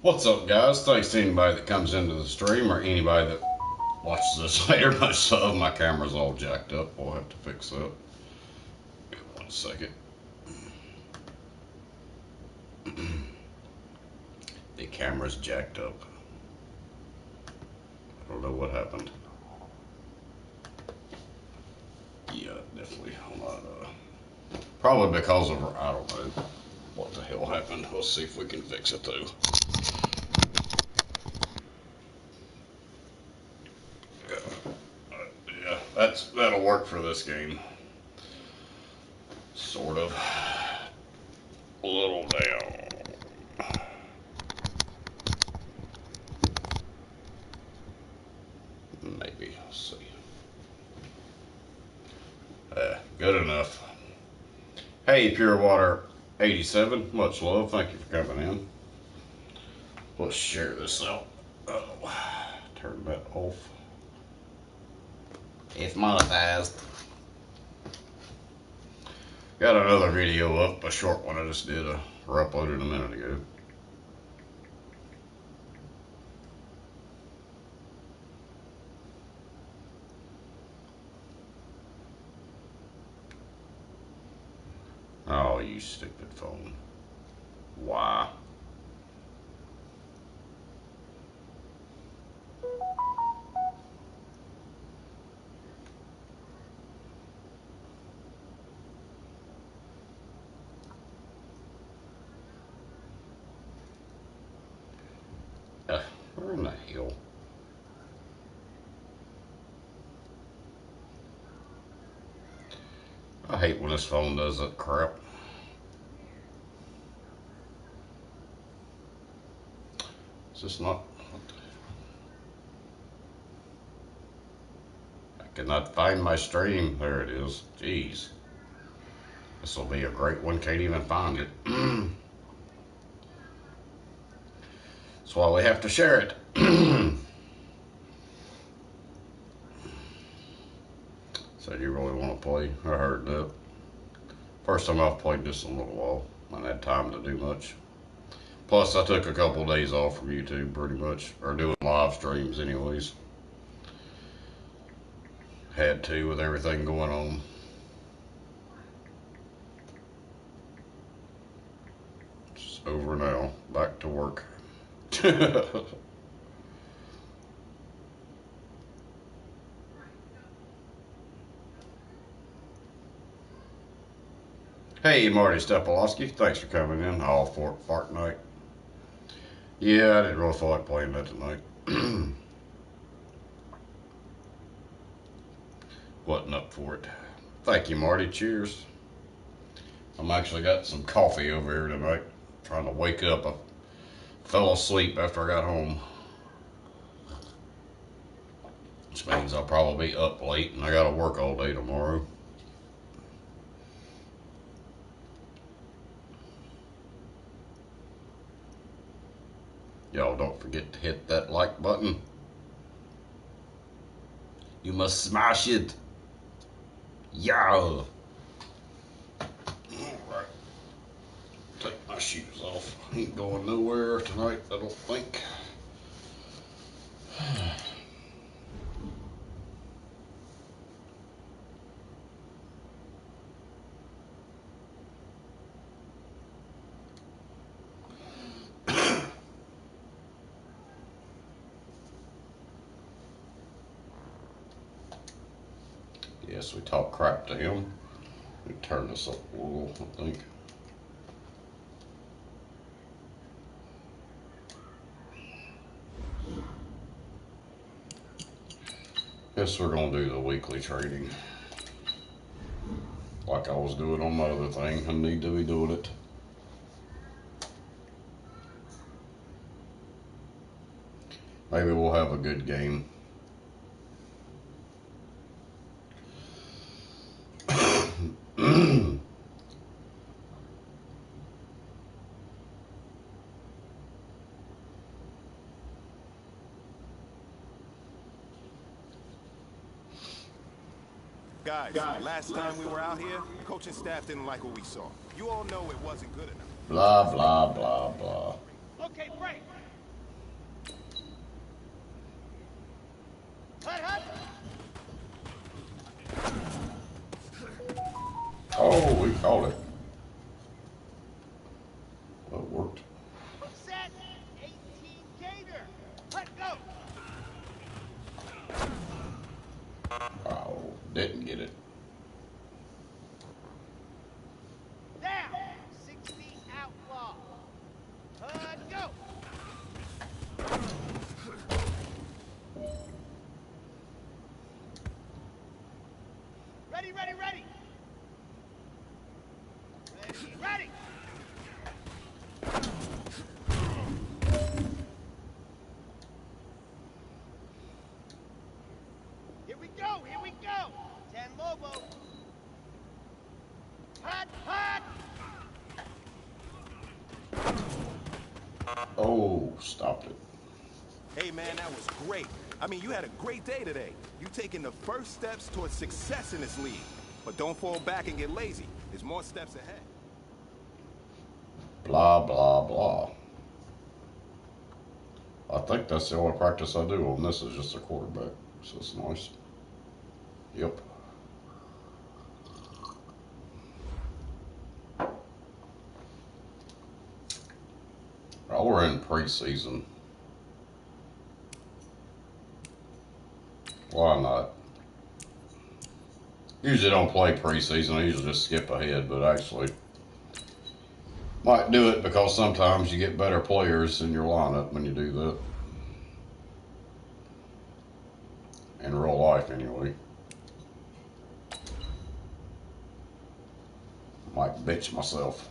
What's up, guys? Thanks to anybody that comes into the stream or anybody that watches this later. Much love. My camera's all jacked up. We'll have to fix that. Give me 1 second. The camera's jacked up. I don't know what happened. Yeah, definitely. Hold on. Probably because of, I don't know what the hell happened. We'll see if we can fix it though. Yeah, that'll work for this game. Sort of. A little down. Maybe. Let's see. Good enough. Hey, Pure Water 87. Much love. Thank you for coming in. Let's share this out. Oh, turn that off. It's monetized. Got another video up, a short one I just did, or uploaded a minute ago. Oh, you stupid phone. Why? Where in the hell? I hate when this phone does that crap. It's just not. I cannot find my stream. There it is. Jeez. This will be a great one. Can't even find it. That's why we have to share it. So you really want to play? I heard that. First time I've played this in a little while. I haven't had time to do much. Plus, I took a couple of days off from YouTube, pretty much, or doing live streams, anyways. Had to with everything going on. It's over now. Back to work. Hey, Marty Stepolowski, thanks for coming in. All for Fart Night. Yeah, I didn't really feel like playing that tonight. Wasn't up for it. Thank you, Marty. Cheers. I'm actually got some coffee over here tonight. Trying to wake up. I fell asleep after I got home. Which means I'll probably be up late and I gotta work all day tomorrow. Y'all don't forget to hit that like button. You must smash it. Yeah. Alright. Take my shoes off. Ain't going nowhere tonight, I don't think. Yes, we talk crap to him. We turn this up a little, I think. Guess we're gonna do the weekly trading. Like I was doing on my other thing. I need to be doing it. Maybe we'll have a good game. Guys, last time we were out here, coaching staff didn't like what we saw. You all know it wasn't good enough. Blah, blah, blah, blah. Okay, break. Oh, we caught it. Well, it worked. Set 18 Gator. Let go. Oh, didn't get it. Down. 60 outlaw. Go. Ready. Ready. Here we go. 10 Lobo. Hot. Oh, stopped it. Hey, man, that was great. I mean, you had a great day today. You taking the first steps towards success in this league. But don't fall back and get lazy. There's more steps ahead. Blah, blah, blah. I think that's the only practice I do on this is just a quarterback. So it's nice. Yep. Oh, we're in preseason. Why not? Usually don't play preseason. I usually just skip ahead, but actually might do it because sometimes you get better players in your lineup when you do that. In real life, anyway. Might bitch myself.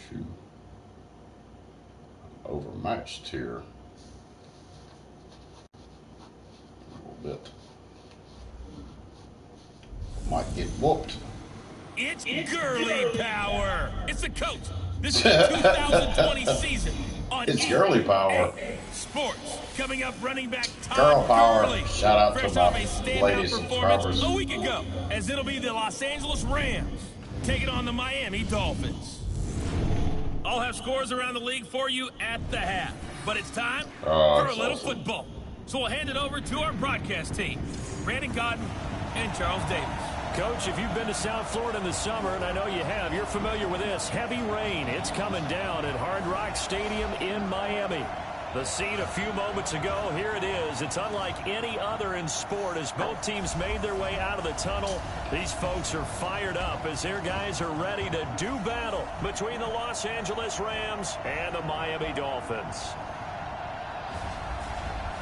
Shoot. Overmatched here. A little bit. Might get whooped. It's girly power. It's the coach. This is the 2020 season on It's girly power. Sports. Coming up, running back Girl Todd power. Gurley. Shout out to Fresh my off a standout lady performance subscribers. a week ago, as it'll be the Los Angeles Rams taking on the Miami Dolphins. I'll have scores around the league for you at the half, but it's time for a That's little awesome. football. So we'll hand it over to our broadcast team, Brandon Godden and Charles Davis. Coach, if you've been to South Florida in the summer, and I know you have, you're familiar with this. Heavy rain. It's coming down at Hard Rock Stadium in Miami. The scene a few moments ago, here it is. It's unlike any other in sport as both teams made their way out of the tunnel. These folks are fired up as their guys are ready to do battle between the Los Angeles Rams and the Miami Dolphins.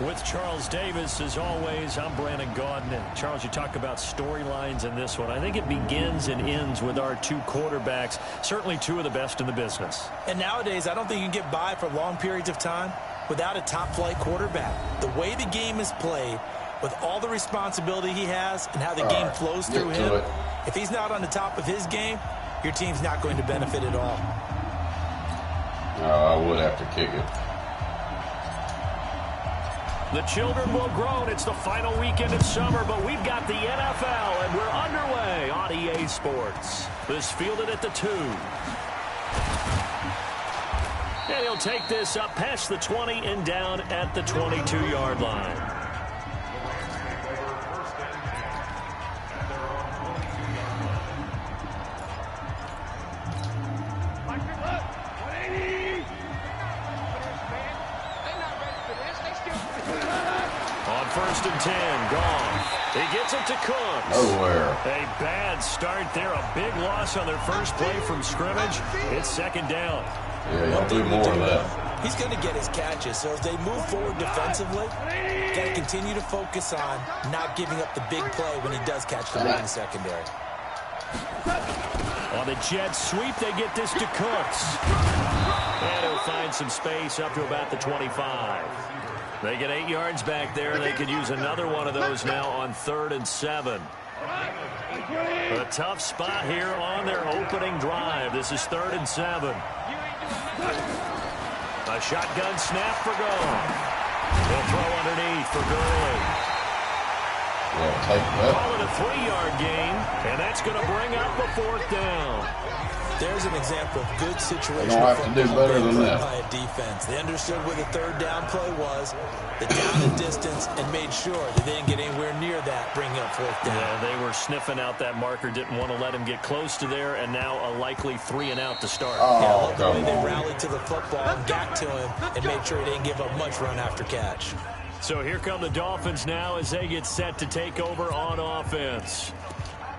With Charles Davis, as always, I'm Brandon Gaudin. And Charles, you talk about storylines in this one. I think it begins and ends with our two quarterbacks, certainly two of the best in the business. And nowadays, I don't think you can get by for long periods of time without a top-flight quarterback. The way the game is played, with all the responsibility he has and how the game flows through him, if he's not on the top of his game, your team's not going to benefit at all. I would have to kick it. The children will grow. It's the final weekend of summer, but we've got the NFL, and we're underway on EA Sports. This fielded at the 2. And he'll take this up past the 20 and down at the 22-yard line. First and 10, gone. He gets it to Cooks. Nowhere. A bad start there. A big loss on their first play from scrimmage. It's second down. Yeah, you'll do more of that. He's going to get his catches, so as they move forward defensively, got to continue to focus on not giving up the big play when he does catch the ball in the secondary. On the jet sweep, they get this to Cooks. And he'll find some space up to about the 25. They get 8 yards back there, and they could use another one of those now on 3rd and 7. A tough spot here on their opening drive. This is 3rd and 7. A shotgun snap for goal. They'll throw underneath for Gurley. Yeah, take that. Call it a 3-yard gain, and that's going to bring up a 4th down. There's an example of good situational They don't have to do better than that. by a defense. They understood where the 3rd down play was, the down the distance, and made sure that they didn't get anywhere near that, bringing up 4th down. Yeah, they were sniffing out that marker, didn't want to let him get close to there, and now a likely 3 and out to start. Oh, the way they rallied to the football and got to him and made sure he didn't give up much run after catch. So here come the Dolphins now as they get set to take over on offense.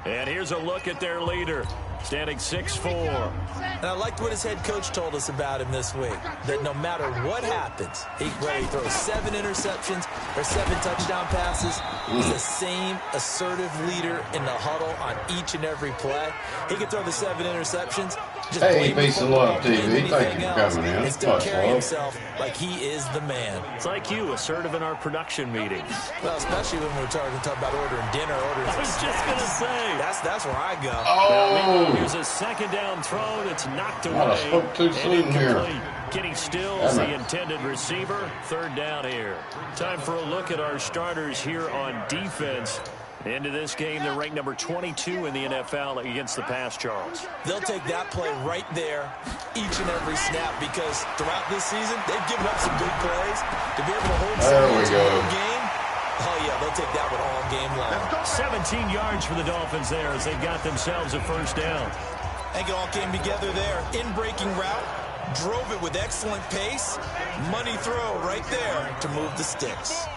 And here's a look at their leader, standing 6'4". And I liked what his head coach told us about him this week, that no matter what happens, whether he throws 7 interceptions or 7 touchdown passes, he's the same assertive leader in the huddle on each and every play. He can throw the 7 interceptions. Just hey, peace and love, TV. Thank you for coming in. And still carry himself like he is the man. It's like you, assertive in our production meetings. Well, especially when we're talking about ordering dinner, ordering. I was just going to say. That's where I go. Oh! Here's a 2nd down throw that's knocked away. I spoke too soon here. Kenny Stills, the intended receiver. 3rd down here. Time for a look at our starters here on defense. Into this game, they're ranked number 22 in the NFL against the pass, Charles. They'll take that play right there each and every snap because throughout this season, they've given up some good plays. To be able to hold someone to a game, oh, yeah, they'll take that one all game long. 17 yards for the Dolphins there as they got themselves a 1st down. I think it all came together there. In-breaking route, drove it with excellent pace. Money throw right there to move the sticks.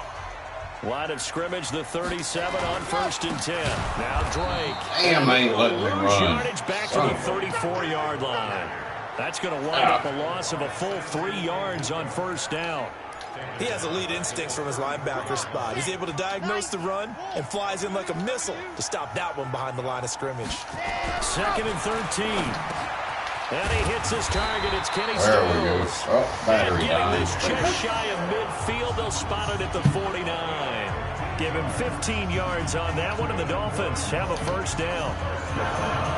Line of scrimmage, the 37 on 1st and 10. Now Drake. Damn, they ain't letting me run. Yardage back to the 34-yard line. That's going to wind up a loss of a full 3 yards on 1st down. He has elite instincts from his linebacker spot. He's able to diagnose the run and flies in like a missile to stop that one behind the line of scrimmage. 2nd and 13. And he hits his target. It's Kenny Stills. There we go. Oh, battery died. This just shy of midfield. They'll spot it at the 49. Give him 15 yards on that one, and the Dolphins have a 1st down.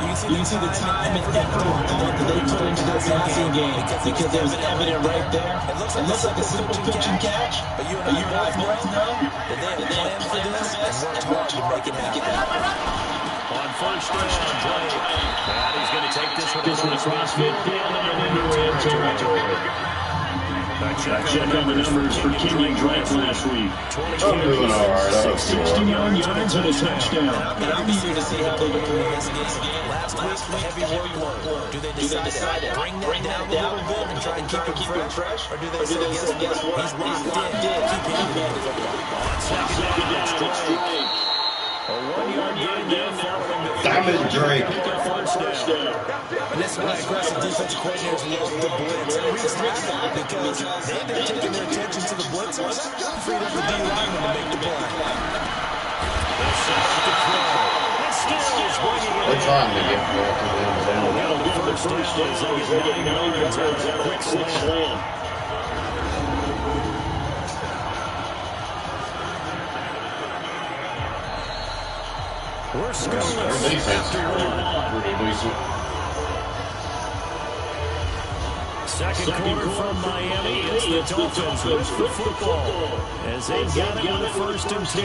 You can see the time and effort that they put into the passing game because there was evidence right there. It looks like a simple pitch and catch, but you and I both know that they have planned for this and worked hard to make it happen. On 1st down, Drake. And he's going to take this one across midfield and territory. Check on the numbers for Kenny Drake last week. I'm doing all right. 61 yards and a touchdown. I'll be here to see how they do in this game. Last week, heavy workload. Do they decide to bring that down a little bit and try and keep him fresh? Or do they say, guess what? He's locked in. Keep him in. On 2nd down, Drake. A 1-yard gain there following the Damn it, Drake. 1st down. And that's why aggressive defensive coordinators love the blitz. And we expect that because they've been taking their attention to the blitzers, freed up the D lineman to make the play. They're trying to get more to the end zone. The 1st down is they get 9 yards on a quick slant. We're scoreless. Their defense is pretty decent. 2nd quarter from Miami. It's the Dolphins with the football as they got it on the 1st and 10.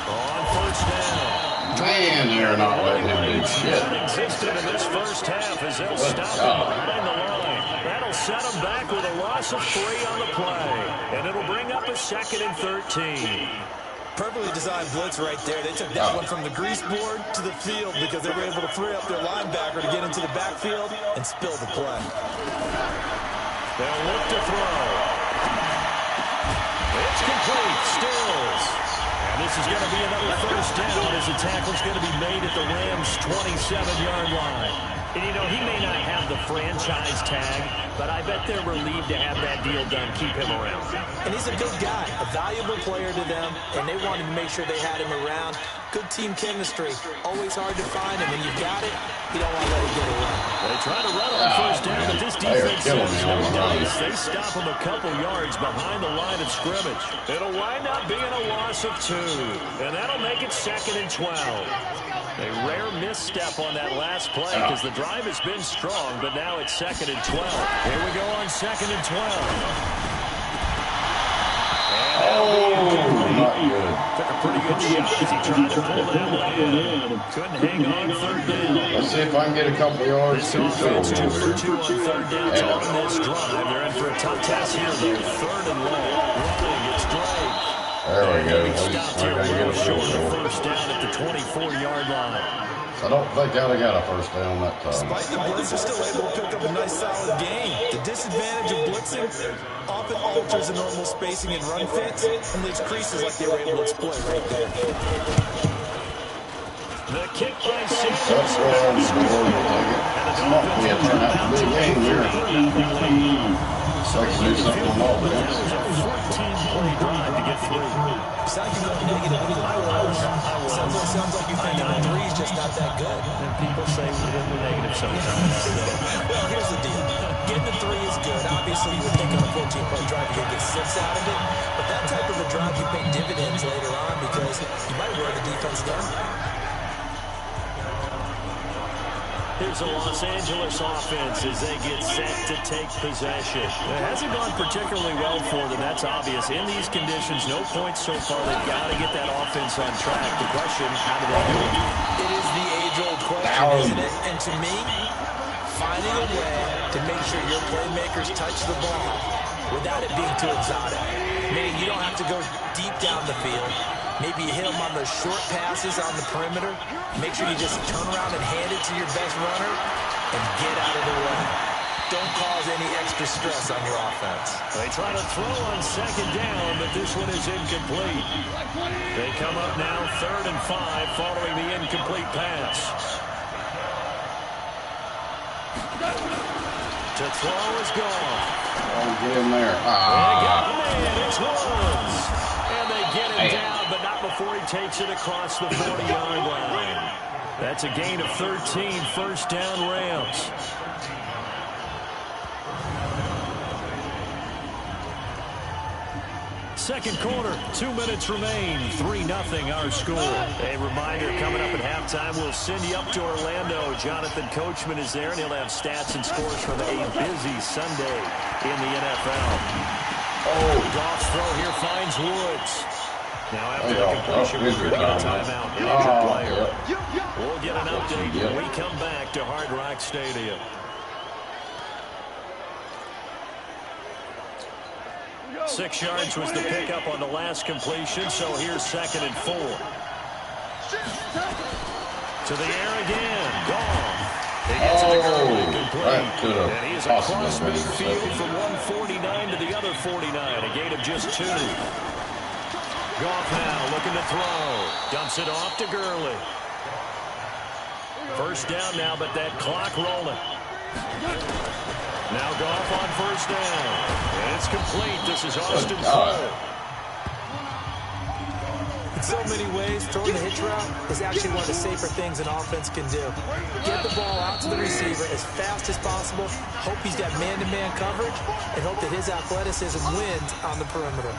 On 1st down. Man, they're not letting him do shit. Existed in this 1st half as they'll stop him behind the line. That'll set them back with a loss of 3 on the play. And it'll bring up a 2nd and 13. Perfectly designed blitz right there. They took that one from the grease board to the field because they were able to free up their linebacker to get into the backfield and spill the play. They'll look to throw. It's complete. Stills. And this is going to be another 1st down as the tackle's going to be made at the Rams' 27-yard line. And, you know, he may not have the franchise tag, but I bet they're relieved to have that deal done, keep him around. And he's a good guy, a valuable player to them, and they wanted to make sure they had him around. good team chemistry. Always hard to find, and when you've got it, you don't want to let it get away. They try to run on first down, but this defense says no dice. They stop them a couple yards behind the line of scrimmage. It'll wind up being a loss of 2, and that'll make it 2nd and 12. A rare misstep on that last play because the drive has been strong, but now it's 2nd and 12. Here we go on 2nd and 12. Not good. Took a pretty good shot as he tried to pull that one in. Couldn't hang on 3rd down. Let's see if I can get a couple yards. This offense 2 for 2 on 3rd down on this drive. They're in for a tough test here, though. 3rd and long. Running, it's Drake. There we go. Stopped here a little short of 1st down at the 24-yard line. I don't think I'd have got a 1st down that time. Despite the blitz, they're still able to pick up a nice, solid gain. The disadvantage of blitzing often alters the normal spacing and run fits and leaves creases like they were able to exploit right there. The kick by Sanders. That's where I'm scoring. It's not going to turn out to be a game here. So I can do something on offense. That was a 14-play drive to get through. Sounds like you're negative. I was. Sounds like you think 3 is just not that good. And people say we're negative sometimes. Well, here's the deal. Getting the 3 is good. Obviously, you would think on a 14-play drive you're going to get 6 out of it. But that type of a drive, you pay dividends later on because you might wear the defense down. Here's the Los Angeles offense as they get set to take possession. It hasn't gone particularly well for them, that's obvious. In these conditions, no points so far. They've got to get that offense on track. The question, how do they do it? It is the age-old question, isn't it? And to me, finding a way to make sure your playmakers touch the ball without it being too exotic. Meaning you don't have to go deep down the field. Maybe you hit them on those short passes on the perimeter. Make sure you just turn around and hand it to your best runner and get out of the way. Don't cause any extra stress on your offense. They try to throw on 2nd down, but this one is incomplete. They come up now 3rd and 5 following the incomplete pass. To throw is gone. Oh, get in there. They got the man. It's Woods. And they get him down, but not before he takes it across the 40-yard line. That's a gain of 13, 1st down Rams. Second quarter, 2 minutes remain, 3-0 our score. A reminder, coming up at halftime, we'll send you up to Orlando. Jonathan Coachman is there, and he'll have stats and scores from a busy Sunday in the NFL. Oh, Goff's throw here finds Woods. Now after the completion, we're going to get a timeout. Injured player. We'll get an update when we come back to Hard Rock Stadium. Six yards was the pickup on the last completion, so here's 2nd and 4. To the air again. Gone. He gets it to Gurley, complete. And he is across midfield from 149 to the other 49, a gain of just 2. Goff now looking to throw. Dumps it off to Gurley. 1st down now, but that clock rolling. Now Goff on 1st down. And it's complete. This is Austin Cole. In so many ways, throwing the hitch route is actually one of the safer things an offense can do. Get the ball out to the receiver as fast as possible, hope he's got man-to-man coverage, and hope that his athleticism wins on the perimeter.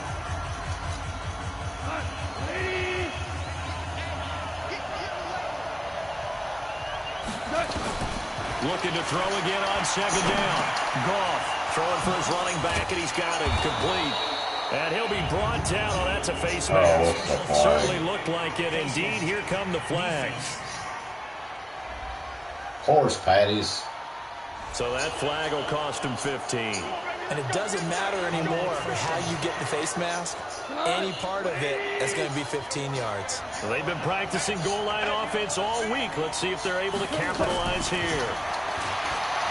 Looking to throw again on 2nd down. Goff throwing for his running back, and he's got him complete. And he'll be brought down. Oh, that's a face mask. Certainly looked like it. Indeed, here come the flags. Horse patties. So that flag will cost him 15. And it doesn't matter anymore how you get the face mask. Any part of it is going to be 15 yards. Well, they've been practicing goal line offense all week. Let's see if they're able to capitalize here.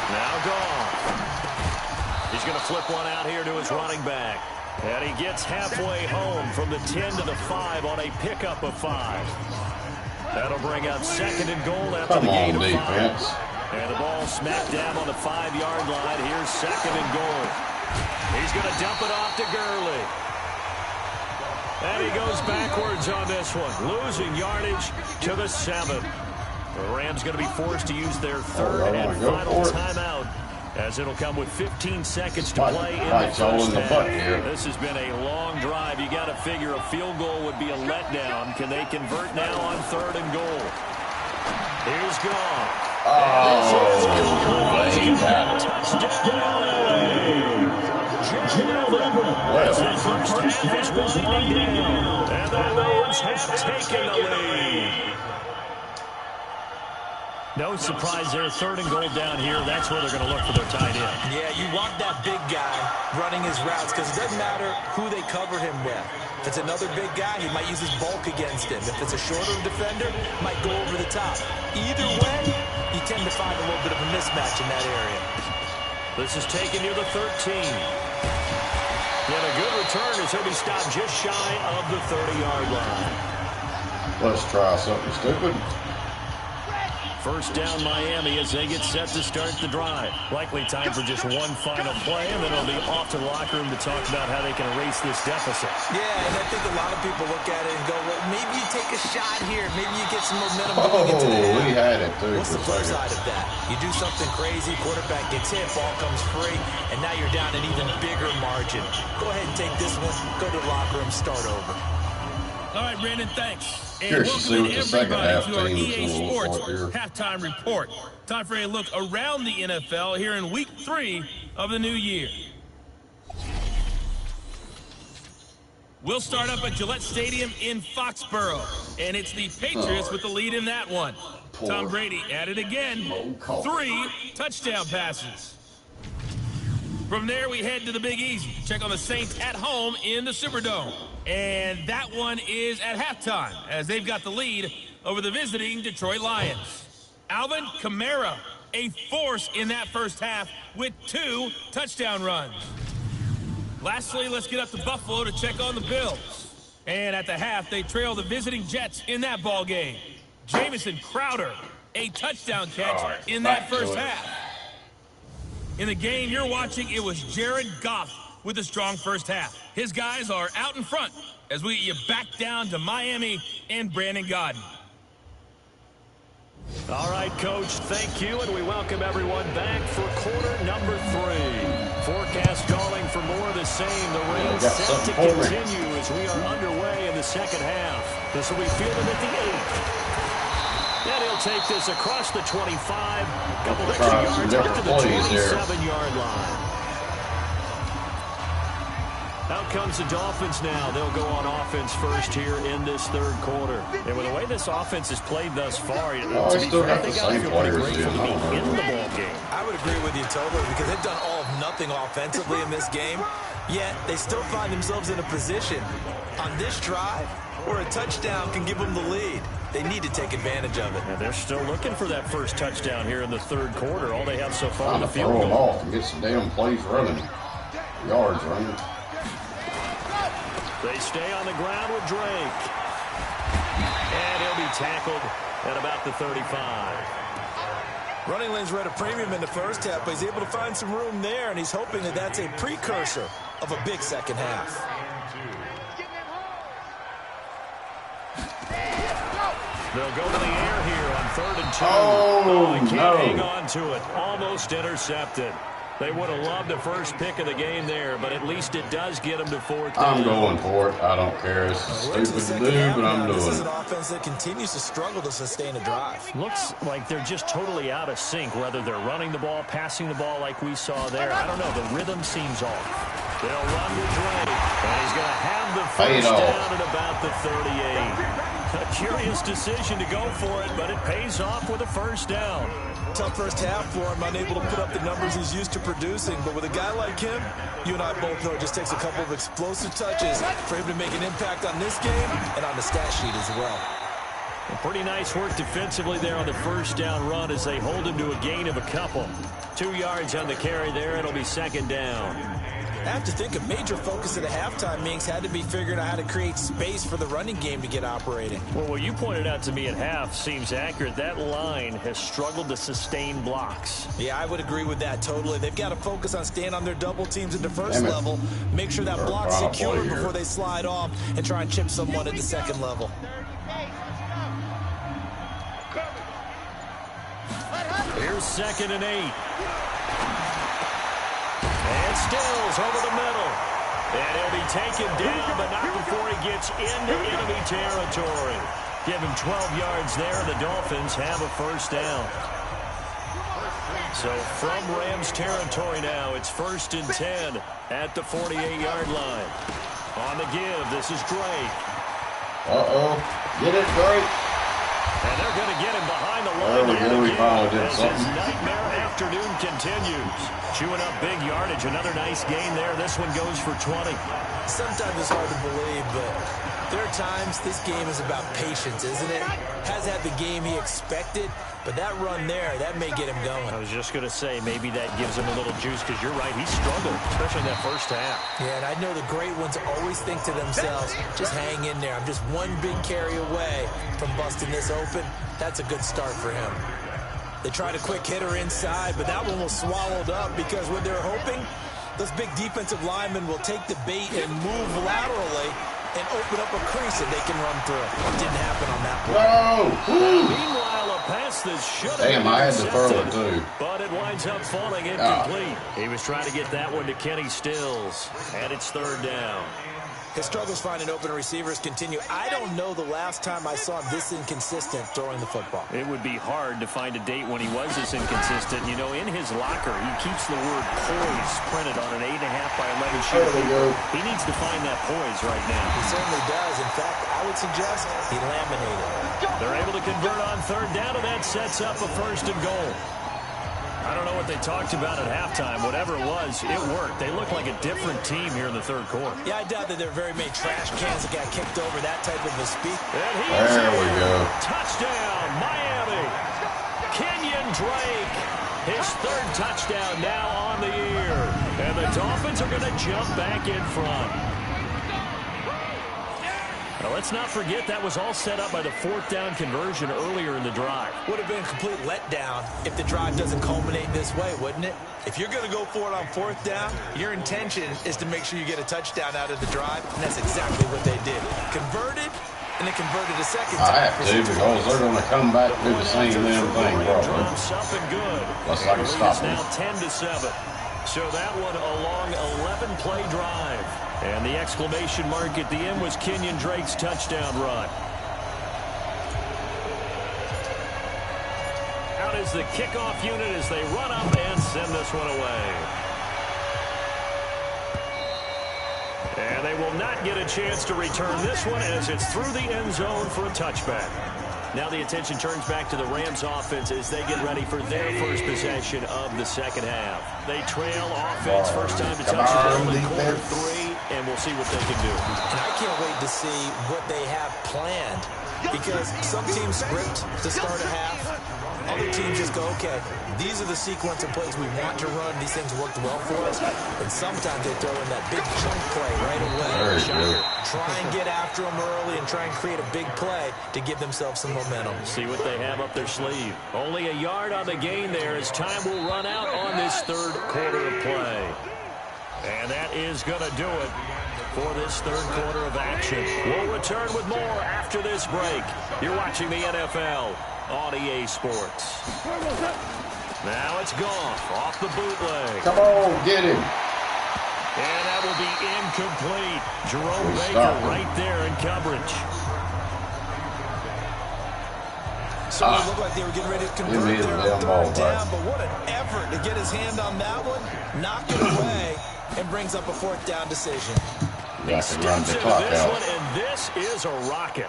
Now Goff. He's going to flip one out here to his running back. And he gets halfway home from the 10 to the 5 on a pickup of 5. That'll bring up 2nd and goal after the gain of 5. And the ball smack dab on the 5-yard line. Here's 2nd and goal. He's going to dump it off to Gurley. And he goes backwards on this one, losing yardage to the 7. The Rams going to be forced to use their third and final timeout, as it'll come with 15 seconds to play in the first half. This has been a long drive. You got to figure a field goal would be a letdown. Can they convert now on 3rd and goal? Here's gone. As the first half is winding down, and the Rams have taken the lead. No surprise there, 3rd and goal down here. That's where they're going to look for their tight end. Yeah, you want that big guy running his routes because it doesn't matter who they cover him with. If it's another big guy, he might use his bulk against him. If it's a shorter defender, might go over the top. Either way, you tend to find a little bit of a mismatch in that area. This is taken near the 13. Yet a good return as he'll be stopped just shy of the 30-yard line. Let's try something stupid. First down Miami as they get set to start the drive. Likely time for just one final play, and then it'll be off to the locker room to talk about how they can erase this deficit. Yeah, and I think a lot of people look at it and go, well, maybe you take a shot here. Maybe you get some momentum going into the half. We had it, too. What's the flip side of that? You do something crazy, quarterback gets hit, ball comes free, and now you're down an even bigger margin. Go ahead and take this one, go to the locker room, start over. All right, Brandon, thanks. And Curious to see what the second half to our team EA is going to look Sports like here. halftime report. Time for a look around the NFL here in week 3 of the new year. We'll start up at Gillette Stadium in Foxborough, and it's the Patriots with the lead in that one. Tom Brady at it again. 3 touchdown passes. From there, we head to the Big Easy. Check on the Saints at home in the Superdome. And that one is at halftime, as they've got the lead over the visiting Detroit Lions. Alvin Kamara, a force in that first half with 2 touchdown runs. Lastly, let's get up to Buffalo to check on the Bills. And at the half, they trail the visiting Jets in that ball game. Jamison Crowder, a touchdown catch in that first half. In the game you're watching, it was Jared Goff with a strong first half. His guys are out in front as we get you back down to Miami and Brandon Gaudin. All right, Coach, thank you, and we welcome everyone back for quarter number 3. Forecast calling for more of the same. The rain set to continue as we are underway in the second half. This will be fielded at the 8. And he'll take this across the 25. Couple extra yards up to the 27-yard line. Out comes the Dolphins now. They'll go on offense first here in this third quarter. And with the way this offense has played thus far, to be fair, they got to feel pretty grateful to be in the ball game. I would agree with you totally because they've done all of nothing offensively in this game, yet they still find themselves in a position on this drive where a touchdown can give them the lead. They need to take advantage of it. And they're still looking for that first touchdown here in the third quarter. All they have so far in the field goal. Throw them off and get some damn plays running. Yards running. They stay on the ground with Drake. And he'll be tackled at about the 35. Running lanes were at a premium in the first half, but he's able to find some room there, and he's hoping that that's a precursor of a big second half. They'll go to the air here on 3rd and 2. Oh, they can't hang on to it. Almost intercepted. They would have loved the first pick of the game there, but at least it does get them to 4th down. I'm going for it. I don't care. It's stupid to do, but I'm doing it. This is an offense that continues to struggle to sustain a drive. Looks like they're just totally out of sync, whether they're running the ball, passing the ball like we saw there. I don't know. The rhythm seems off. They'll run with Drake, and he's going to have the first down at about the 38. A curious decision to go for it, but it pays off with a first down. Tough first half for him, unable to put up the numbers he's used to producing. But with a guy like him, you and I both know it just takes a couple of explosive touches for him to make an impact on this game and on the stat sheet as well. Pretty nice work defensively there on the first down run as they hold him to a gain of a couple. 2 yards on the carry there. It'll be 2nd down. I have to think a major focus at the halftime meetings had to be figuring out how to create space for the running game to get operating. Well, what you pointed out to me at half seems accurate. That line has struggled to sustain blocks. Yeah, I would agree with that totally. They've got to focus on staying on their double teams at the first level, make sure that block's secure before they slide off, and try and chip someone at the second level. Here's 2nd and 8. And Stills over the middle. And he'll be taken down, but not before he gets into enemy territory. Give him 12 yards there. The Dolphins have a first down. So from Rams territory now, it's 1st and 10 at the 48-yard line. On the give, this is Drake. Uh-oh. Get it, Drake. And they're going to get him behind the line yet again as his nightmare afternoon continues. Chewing up big yardage. Another nice gain there. This one goes for 20. Sometimes it's hard to believe, but there are times this game is about patience, isn't it? Has had the game he expected, but that run there, that may get him going. I was just going to say, maybe that gives him a little juice, because you're right, he struggled, especially in that first half. Yeah, and I know the great ones always think to themselves, just hang in there. I'm just one big carry away from busting this open. That's a good start for him. They tried a quick hitter inside, but that one was swallowed up because what they're hoping, those big defensive linemen will take the bait and move laterally and open up a crease that they can run through. It didn't happen on that play. Meanwhile, a pass that should have been I had to throw it too. But it winds up falling incomplete. He was trying to get that one to Kenny Stills, and it's 3rd down. His struggles finding open receivers continue. I don't know the last time I saw him this inconsistent throwing the football. It would be hard to find a date when he was this inconsistent. You know, in his locker, he keeps the word poise printed on an 8.5 by 11 sheet of paper. He needs to find that poise right now. He certainly does. In fact, I would suggest he laminated. They're able to convert on 3rd down, and that sets up a 1st and goal. I don't know what they talked about at halftime. Whatever it was, it worked. They look like a different team here in the 3rd quarter. Yeah, I doubt that there are very many trash cans that got kicked over that type of a speed. And there we go. Touchdown, Miami. Kenyon Drake, his 3rd touchdown now on the year. And the Dolphins are going to jump back in front. Now, let's not forget that was all set up by the 4th down conversion earlier in the drive. Would have been a complete letdown if the drive doesn't culminate this way, wouldn't it? If you're going to go for it on 4th down, your intention is to make sure you get a touchdown out of the drive, and that's exactly what they did. Converted, and they converted a second time. I have to, because they're going to come back and do the same damn thing, probably. Something good. Unless I can stop them. Now 10-7. So that one a long 11-play drive. And the exclamation mark at the end was Kenyon Drake's touchdown run. Out is the kickoff unit as they run up and send this one away. And they will not get a chance to return this one as it's through the end zone for a touchback. Now the attention turns back to the Rams offense as they get ready for their first possession of the second half. They trail offense, first time to touch the ball in quarter 3, and we'll see what they can do. And I can't wait to see what they have planned, because some teams script to start a half. Other teams just go, okay, these are the sequence of plays we want to run. These things worked well for us. And sometimes they throw in that big chunk play right away. Try and get after them early and try and create a big play to give themselves some momentum. See what they have up their sleeve. Only a yard on the gain there as time will run out on this 3rd quarter of play. And that is going to do it for this 3rd quarter of action. We'll return with more after this break. You're watching the NFL on EA Sports. Now it's Goff off the bootleg. Come on, get him. And that will be incomplete. Jerome Baker right there in coverage. So it looked like they were getting ready to convert there on 3rd down, but what an effort to get his hand on that one, knock it away, and brings up a 4th down decision. He steps into this one, and this is a rocket.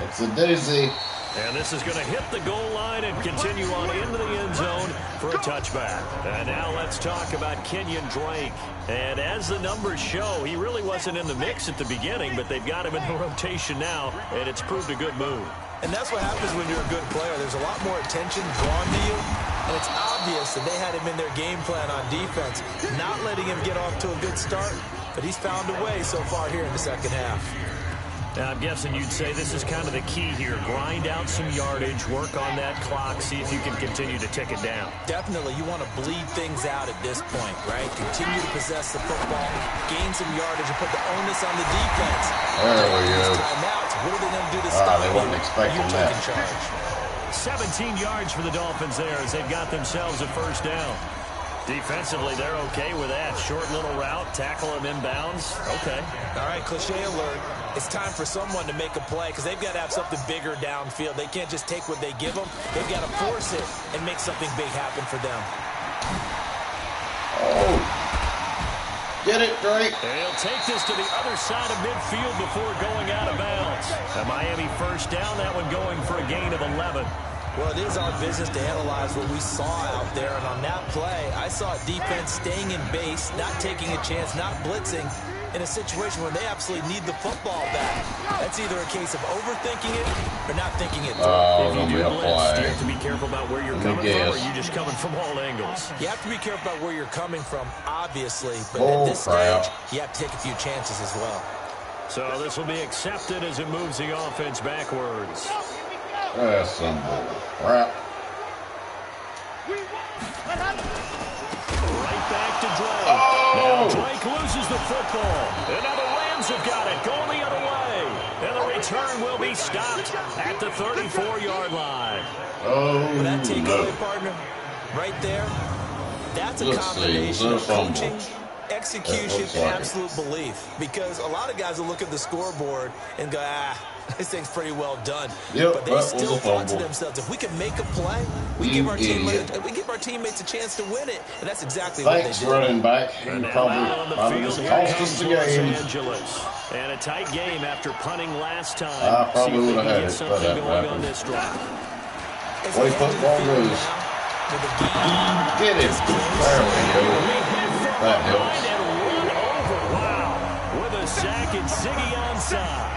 It's a doozy. And this is going to hit the goal line and continue on into the end zone for a touchback. And now let's talk about Kenyon Drake. And as the numbers show, he really wasn't in the mix at the beginning, but they've got him in the rotation now, and it's proved a good move. And that's what happens when you're a good player. There's a lot more attention drawn to you, and it's obvious that they had him in their game plan on defense, not letting him get off to a good start, but he's found a way so far here in the second half. Now, I'm guessing you'd say this is kind of the key here. Grind out some yardage, work on that clock, see if you can continue to tick it down. Definitely, you want to bleed things out at this point, right? Continue to possess the football, gain some yardage, and put the onus on the defense. There we go. Timeouts. What are they going to do to stop they weren't expecting that. 17 yards for the Dolphins there as they've got themselves a first down. Defensively, they're okay with that. Short little route, tackle him inbounds. Okay. All right, cliche alert. It's time for someone to make a play because they've got to have something bigger downfield. They can't just take what they give them. They've got to force it and make something big happen for them. Oh. Get it, Drake. They'll take this to the other side of midfield before going out of bounds. A Miami first down, that one going for a gain of 11. Well, it is our business to analyze what we saw out there, and on that play, I saw defense staying in base, not taking a chance, not blitzing, in a situation where they absolutely need the football back. That's either a case of overthinking it or not thinking it through. If you do blitz, do you have to be careful about where you're coming from, or are you just coming from all angles? You have to be careful about where you're coming from, obviously, but at this stage, you have to take a few chances as well. So this will be accepted as it moves the offense backwards. That's some bull crap. Right back to Drake. Now Drake loses the football. And now the Rams have got it. Going the other way. And the return will be stopped at the 34-yard line. Well, that takeaway, partner, right there, that's a combination of coaching, execution, and absolute belief. Because a lot of guys will look at the scoreboard and go, this thing's pretty well done. Yep, but they still thought to themselves, if we can make a play, we give our teammates a chance to win it. And that's exactly what they did. Thanks, running back. And now out on the field, here comes Los game. Angeles. And a tight game after punting last time. I probably would have had it, something but going on this drive. Way football goes. Get it. There we go. That helps. Wow. With a sack and Ziggy onside.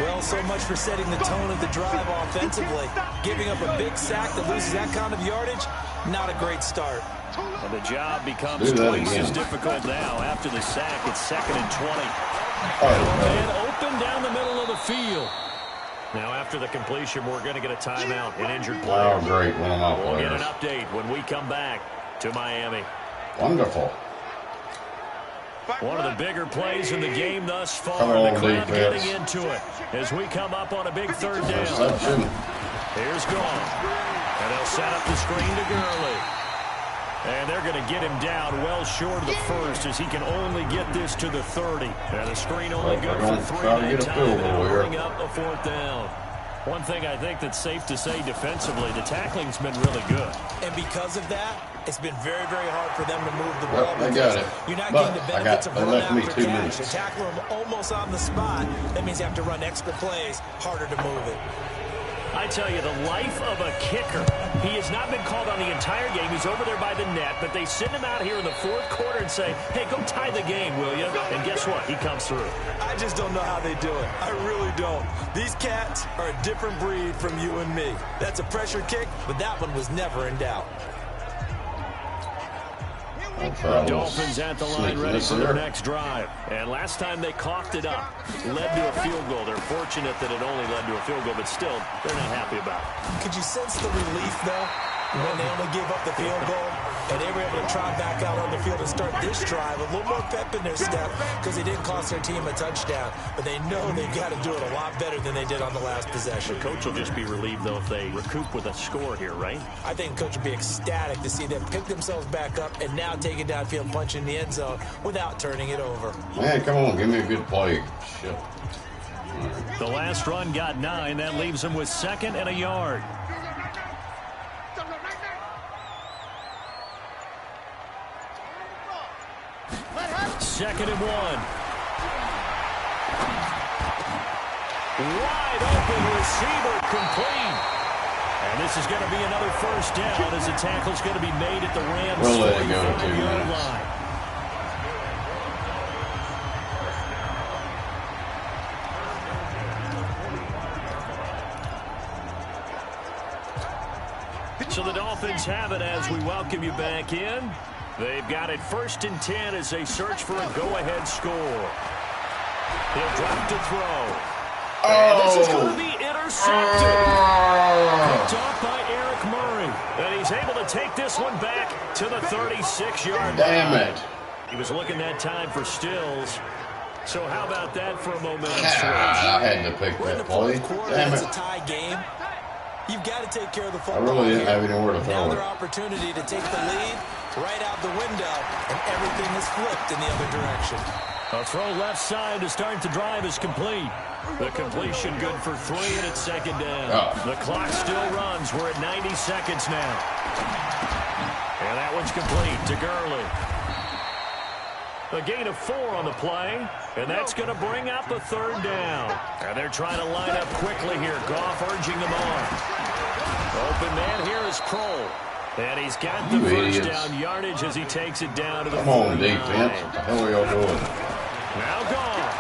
Well, so much for setting the tone of the drive offensively. Giving up a big sack that loses that kind of yardage, not a great start. And the job becomes twice as difficult now. After the sack, it's 2nd and 20. And open down the middle of the field. Now, after the completion, we're going to get a timeout, an injured player. Oh, great. One of my players. We'll get an update when we come back to Miami. Wonderful. One of the bigger plays in the game thus far. The crowd getting into it as we come up on a big third down. Here's Gone. And they'll set up the screen to Gurley. And they're going to get him down well short of the first as he can only get this to the 30. And the screen only good for 3 that time. And bring up a 4th down. One thing I think that's safe to say defensively, the tackling's been really good. And because of that, it's been very, very hard for them to move the ball. They got it. You're not getting the benefits of run after two catch. minutes. To tackle them almost on the spot, that means you have to run extra plays, harder to move it. I tell you, the life of a kicker. He has not been called on the entire game. He's over there by the net, but they send him out here in the 4th quarter and say, hey, go tie the game, will you? And guess what? He comes through. I just don't know how they do it. I really don't. These cats are a different breed from you and me. That's a pressure kick, but that one was never in doubt. The Dolphins at the line ready for their next drive. And last time they coughed it up, led to a field goal. They're fortunate that it only led to a field goal, but still, they're not happy about it. Could you sense the relief, though, when they only gave up the field goal? And they were able to trot back out on the field and start this drive a little more pep in their step because they didn't cost their team a touchdown. But they know they've got to do it a lot better than they did on the last possession. The coach will just be relieved, though, if they recoup with a score here, right? I think the coach will be ecstatic to see them pick themselves back up and now take it downfield, punch in the end zone without turning it over. Man, come on, give me a good play. Shit. The last run got 9. That leaves them with 2nd and a yard. 2nd and 1. Wide open receiver complete. And this is going to be another first down as the tackle's going to be made at the Rams' 45-yard line. So the Dolphins have it as we welcome you back in. They've got it 1st and 10 as they search for a go-ahead score. He'll drop to throw. And this is going to be intercepted. Picked off by Eric Murray. And he's able to take this one back to the 36-yard line. Damn it. He was looking that time for Stills. So how about that for a momentum switch? I had to pick that play. Damn It's it. a tie game. You've got to take care of the I football. really didn't have anywhere to Now throw their it. opportunity to take the lead right out the window, and everything is flipped in the other direction. A throw left side to start the drive is complete. The completion good for 3, and it's 2nd down. Oh. The clock still runs. We're at 90 seconds now. And that one's complete to Gurley. A gain of 4 on the play, and that's going to bring up a 3rd down. And they're trying to line up quickly here. Goff urging them on. Open man here is Kroll. And he's got the first down yardage as he takes it down to the 49. Come on, defense. What the hell are y'all doing? Now Goff.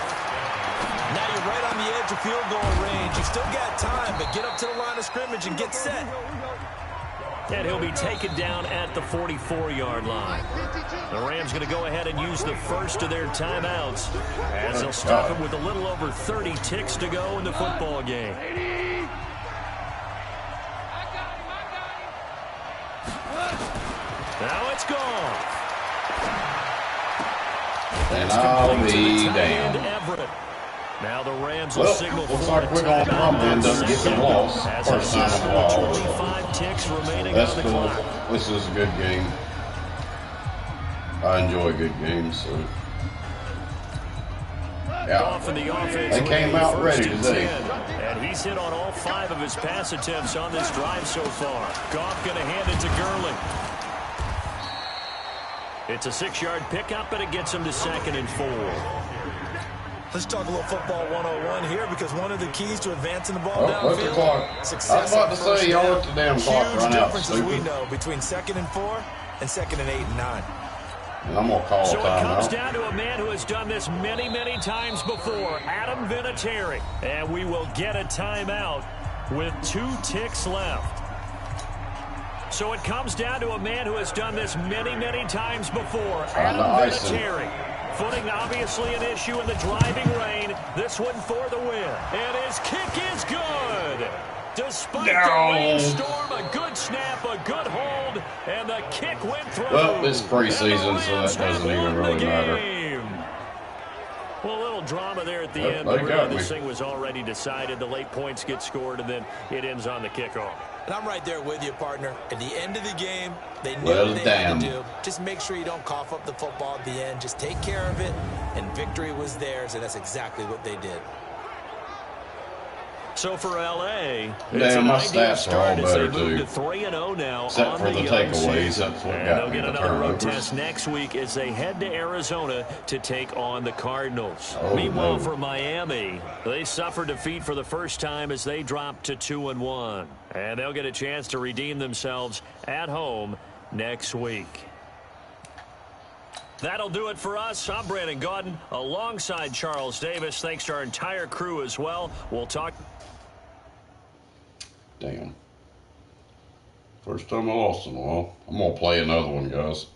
Now you're right on the edge of field goal range. You still got time, but get up to the line of scrimmage and get set. And he'll be taken down at the 44-yard line. The Rams going to go ahead and use the first of their timeouts as they'll stop him with a little over 30 ticks to go in the football game. Now it's gone. And I'll be damned. Everett. Now the Rams will signal looks for like we're going to probably end up getting lost. as First time in a while. 25 ticks remaining That's on the cool. clock. This is a good game. I enjoy good games, so. Goff in the offense. They came out ready today. And he's hit on all 5 of his pass attempts on this drive so far. Goff going to hand it to Gurley. It's a 6-yard pickup, and it gets him to 2nd and 4. Let's talk a little football 101 here, because one of the keys to advancing the ball Oh, look at the downfield, clock. I was success about on to first say, y'all down. let the damn clock Huge run out, difference, as we stupid. know, between 2nd and 4 and 2nd and 8 and 9. And I'm going to call So it comes timeout. down to a man who has done this many, many times before, Adam Vinatieri. And we will get a timeout with 2 ticks left. So it comes down to a man who has done this many, many times before, Adam Vinatieri. Footing obviously an issue in the driving rain. This one for the win. And his kick is good. Despite the rainstorm, a good snap, a good hold, and the kick went through. Well, it's preseason, so that doesn't even really matter. Well, a little drama there at the end. They But got really, me. this thing was already decided. The late points get scored, and then it ends on the kickoff. And I'm right there with you, partner. At the end of the game, they knew Well, what they damn. had to do. Just make sure you don't cough up the football at the end. Just take care of it, and victory was theirs, and that's exactly what they did. So for L.A., it's Damn, an my ideal stats are start all as they better, move too. to 3-0 now Except on for the young takeaways, season. that's what And got they'll me, get the another road turnovers. test next week as they head to Arizona to take on the Cardinals. Oh, Meanwhile, no. for Miami, they suffered defeat for the first time as they dropped to 2-1. And they'll get a chance to redeem themselves at home next week. That'll do it for us. I'm Brandon Gaudin alongside Charles Davis. Thanks to our entire crew as well. We'll talk. Damn. First time I lost in a while. I'm going to play another one, guys.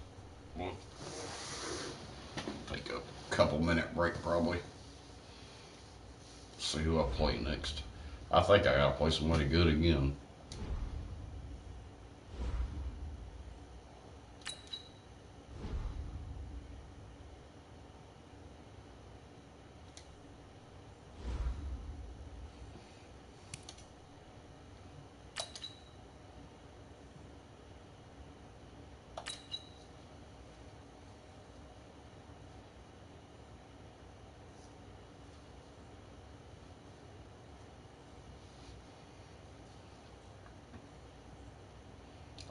Take a couple minute break, probably. See who I play next. I think I got to play somebody good again.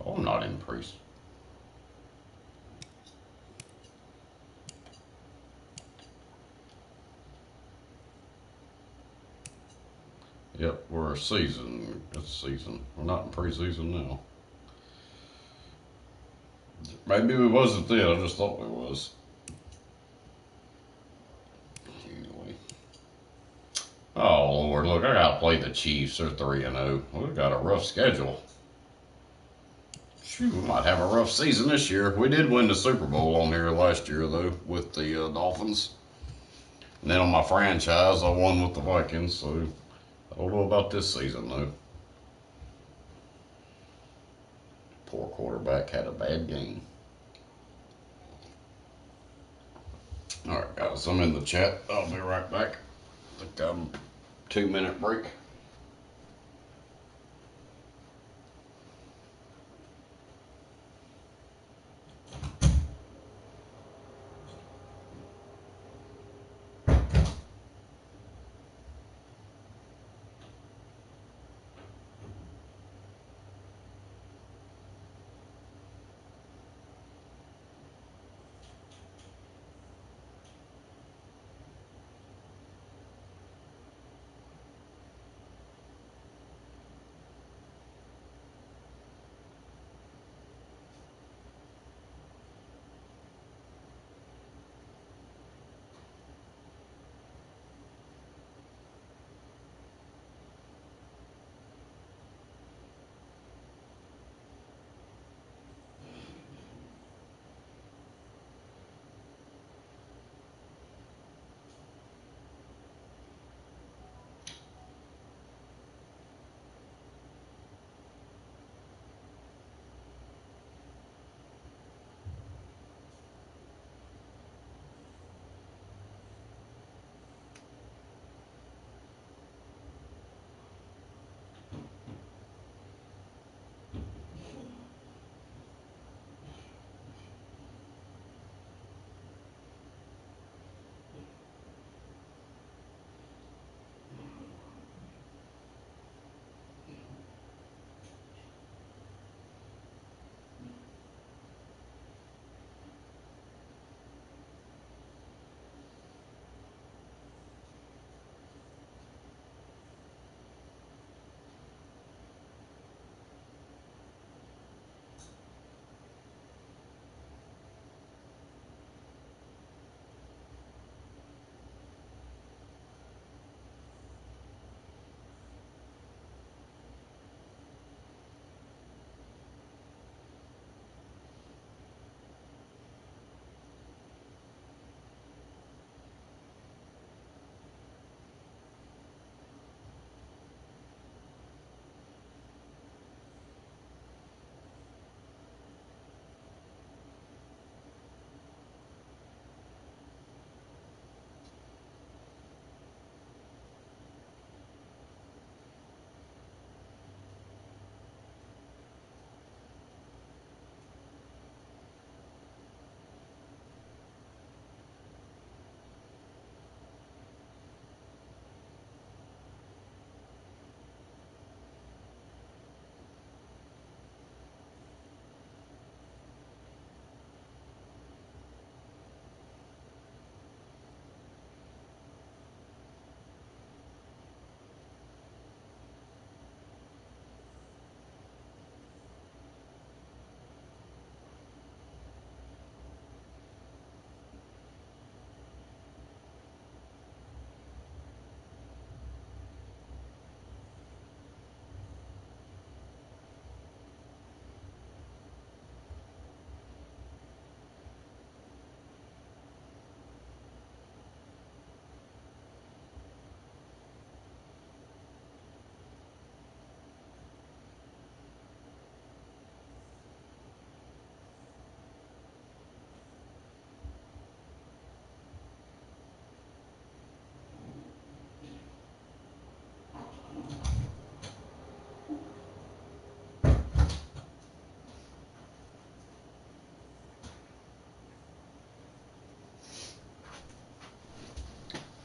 Oh, I'm not in priest. Yep, we're a season. It's season. We're not in preseason now. Maybe we wasn't then. I just thought we was. Anyway. Oh Lord, look! I gotta play the Chiefs. They're 3-0. We got a rough schedule. Shoot, we might have a rough season this year. We did win the Super Bowl on here last year, though, with the Dolphins. And then on my franchise, I won with the Vikings, so I don't know about this season, though. Poor quarterback had a bad game. Alright, guys, I'm in the chat. I'll be right back. I think I'm 2-minute break.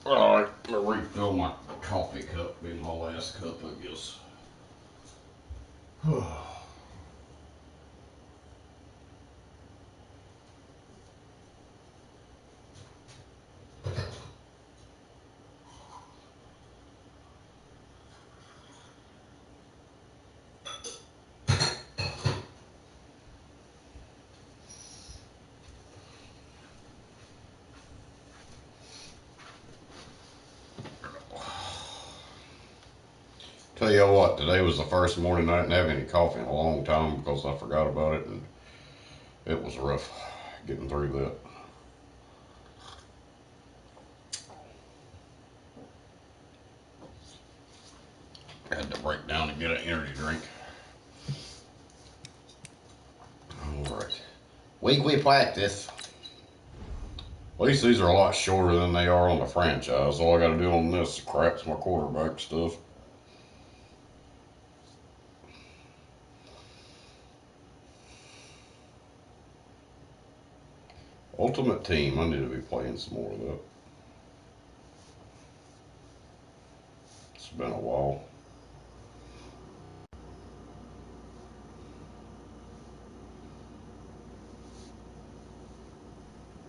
Alright, I'm gonna refill my coffee cup, be my last cup, I guess. Tell tell you what, today was the first morning I didn't have any coffee in a long time because I forgot about it, and it was rough getting through that. I had to break down and get an energy drink. Alright. Weekly practice. At least these are a lot shorter than they are on the franchise. All I got to do on this is craps my quarterback stuff. Ultimate Team. I need to be playing some more of that. It's been a while.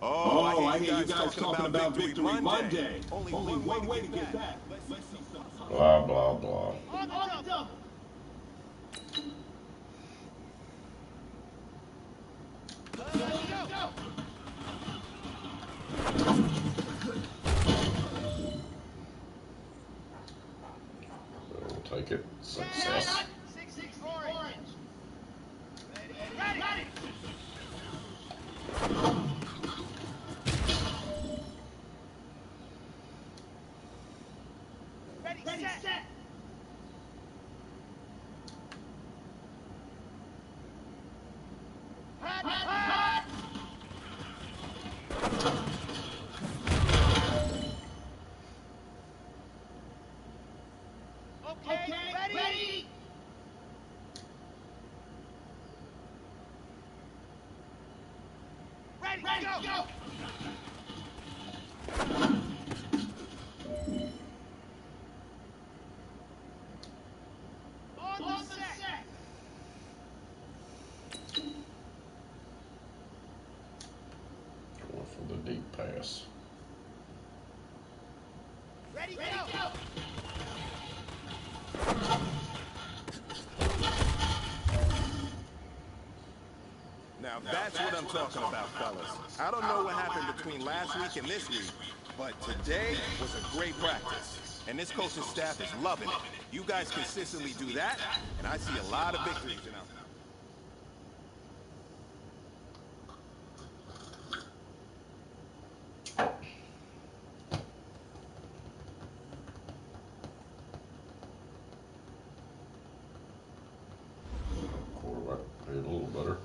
Oh, I hear you guys talking about Victory Monday. Only one way to get back. Blah, blah, blah. We'll take it. Success. Ready, go! On the set! Going for the deep pass. Ready, go! Now that's what I'm talking about, fellas. I don't know what happened between last week and this week, but today was a great practice. And this coaching staff is loving it. You guys consistently do that, and I see a lot of victories in them. Quarterback paid a little better.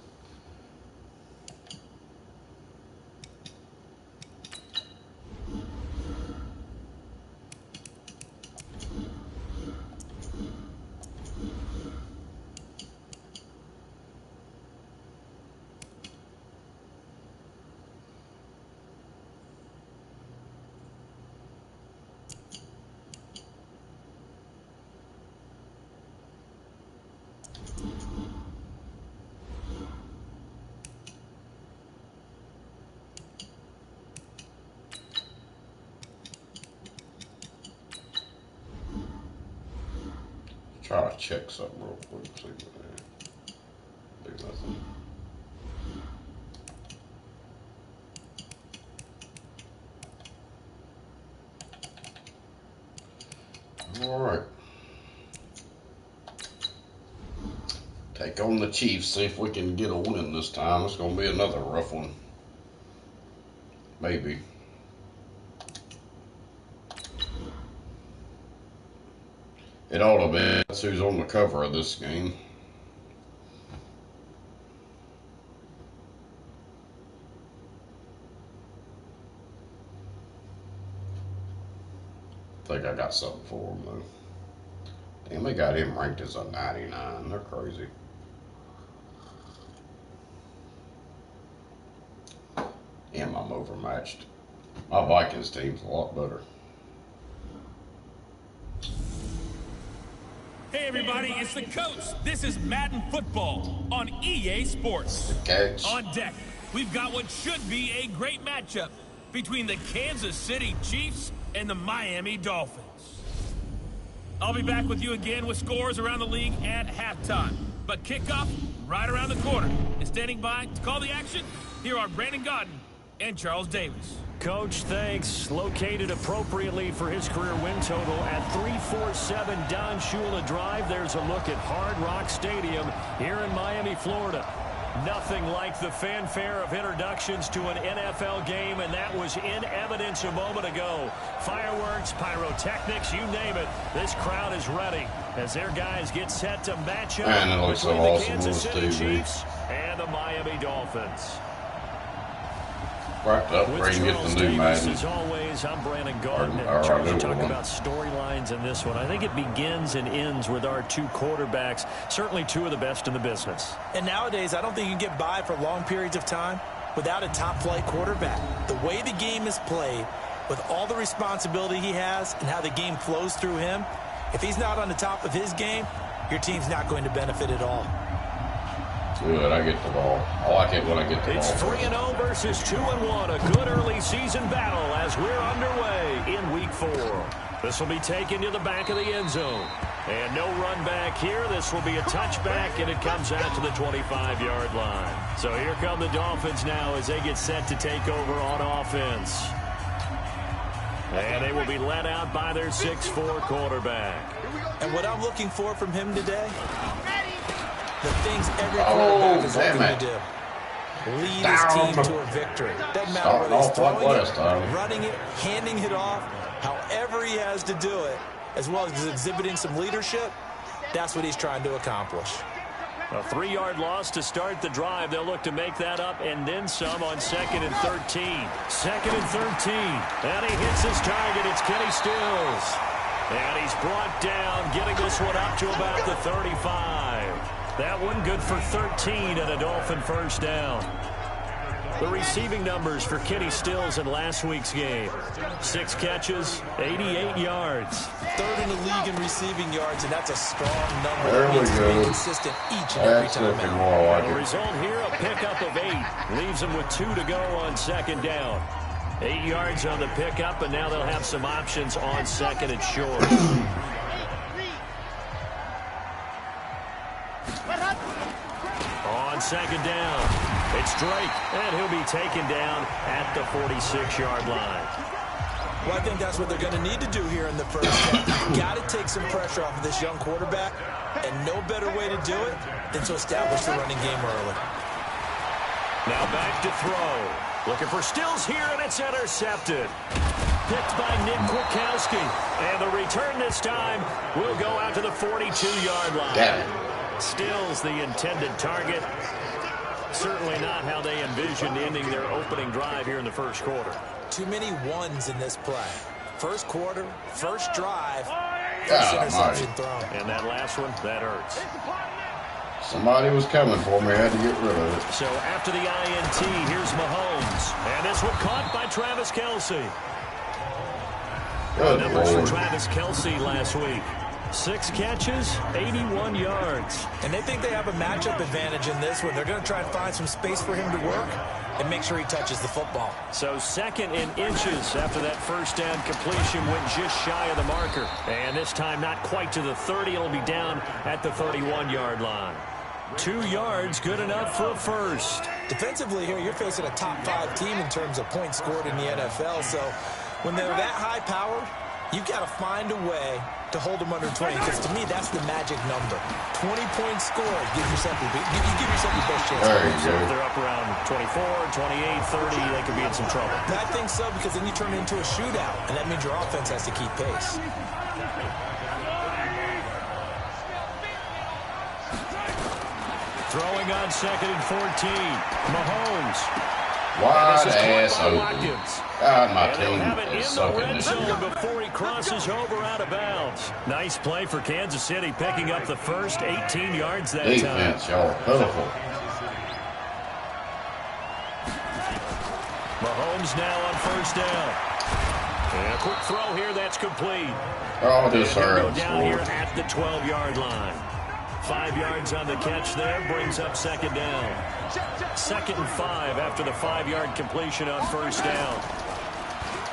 Try to check something real quick. See what they do. Nothing. All right. Take on the Chiefs. See if we can get a win this time. It's going to be another rough one. Maybe. It ought to be. That's who's on the cover of this game. I think I got something for him, though. Damn, they got him ranked as a 99. They're crazy. Damn, I'm overmatched. My Vikings team's a lot better. Hey everybody, it's the coach. This is Madden Football on EA Sports. Catch. On deck, we've got what should be a great matchup between the Kansas City Chiefs and the Miami Dolphins. I'll be back with you again with scores around the league at halftime. But kickoff right around the corner. And standing by to call the action, here are Brandon Godden and Charles Davis. Coach, thanks. Located appropriately for his career win total at 347 Don Shula Drive. There's a look at Hard Rock Stadium here in Miami, Florida. Nothing like the fanfare of introductions to an NFL game, and that was in evidence a moment ago. Fireworks, pyrotechnics, you name it. This crowd is ready as their guys get set to match up between the Kansas City Chiefs and the Miami Dolphins. Wrapped up, ready to get the new Madden. As always, I'm Brandon Gordon. Charles, talk about storylines in this one. I think it begins and ends with our two quarterbacks, certainly two of the best in the business. And nowadays, I don't think you can get by for long periods of time without a top-flight quarterback. The way the game is played, with all the responsibility he has and how the game flows through him, if he's not on the top of his game, your team's not going to benefit at all. Good, I get the ball. I like it when I get the ball. It's 3-0 versus 2-1. A good early season battle as we're underway in Week 4. This will be taken to the back of the end zone. And no run back here. This will be a touchback, and it comes out to the 25-yard line. So here come the Dolphins now as they get set to take over on offense. And they will be led out by their 6'4" quarterback. And what I'm looking for from him today, the things every quarterback is looking to do. Lead his team to a victory. Doesn't matter whether he's throwing it, running it, handing it off, however he has to do it, as well as exhibiting some leadership, that's what he's trying to accomplish. A 3-yard loss to start the drive. They'll look to make that up and then some on 2nd and 13. 2nd and 13. And he hits his target. It's Kenny Stills. And he's brought down, getting this one up to about the 35. That one good for 13 and a Dolphin first down. The receiving numbers for Kenny Stills in last week's game. 6 catches, 88 yards. 3rd in the league in receiving yards, and that's a strong number. There we go. Consistent each and every time. Like the result here, a pickup of 8. Leaves them with 2 to go on 2nd down. 8 yards on the pickup, and now they'll have some options on 2nd and short. On 2nd down, it's Drake, and he'll be taken down at the 46-yard line. Well, I think that's what they're going to need to do here in the first half. Got to take some pressure off of this young quarterback, and no better way to do it than to establish the running game early. Now back to throw. Looking for Stills here, and it's intercepted. Picked by Nick Kwiatkowski. And the return this time will go out to the 42-yard line. Stills the intended target. Certainly not how they envisioned ending their opening drive here in the first quarter. Too many ones in this play. First quarter, first drive, first interception thrown. And that last one, that hurts. Somebody was coming for me. I had to get rid of it. So after the INT, here's Mahomes. And this one caught by Travis Kelce. Good Numbers Lord. for Travis Kelce last week. 6 catches, 81 yards. And they think they have a matchup advantage in this one. They're going to try and find some space for him to work and make sure he touches the football. So 2nd in inches after that first down completion went just shy of the marker. And this time not quite to the 30. It'll be down at the 31-yard line. 2 yards, good enough for a first. Defensively here, you're facing a top 5 team in terms of points scored in the NFL. So when they're that high-powered, you've got to find a way to hold them under 20, because to me, that's the magic number. 20 points scored gives yourself you give yourself your best chance. There you So if go. they're up around 24, 28, 30, they could be in some trouble. I think so, because then you turn it into a shootout, and that means your offense has to keep pace. Throwing on 2nd and 14. Mahomes. Wide This is caught ass by open. Watkins. God, my And they'll have it team in is the sucking red this zone year. before he crosses over out of bounds. Nice play for Kansas City, picking up the first 18 yards that Defense, time. y'all are pitiful. Mahomes now on first down. And a quick throw here, that's complete. Oh, this He'll go hurts. down here at the 12-yard line. 5 yards on the catch there, brings up 2nd down. 2nd and 5 after the 5-yard completion on first down.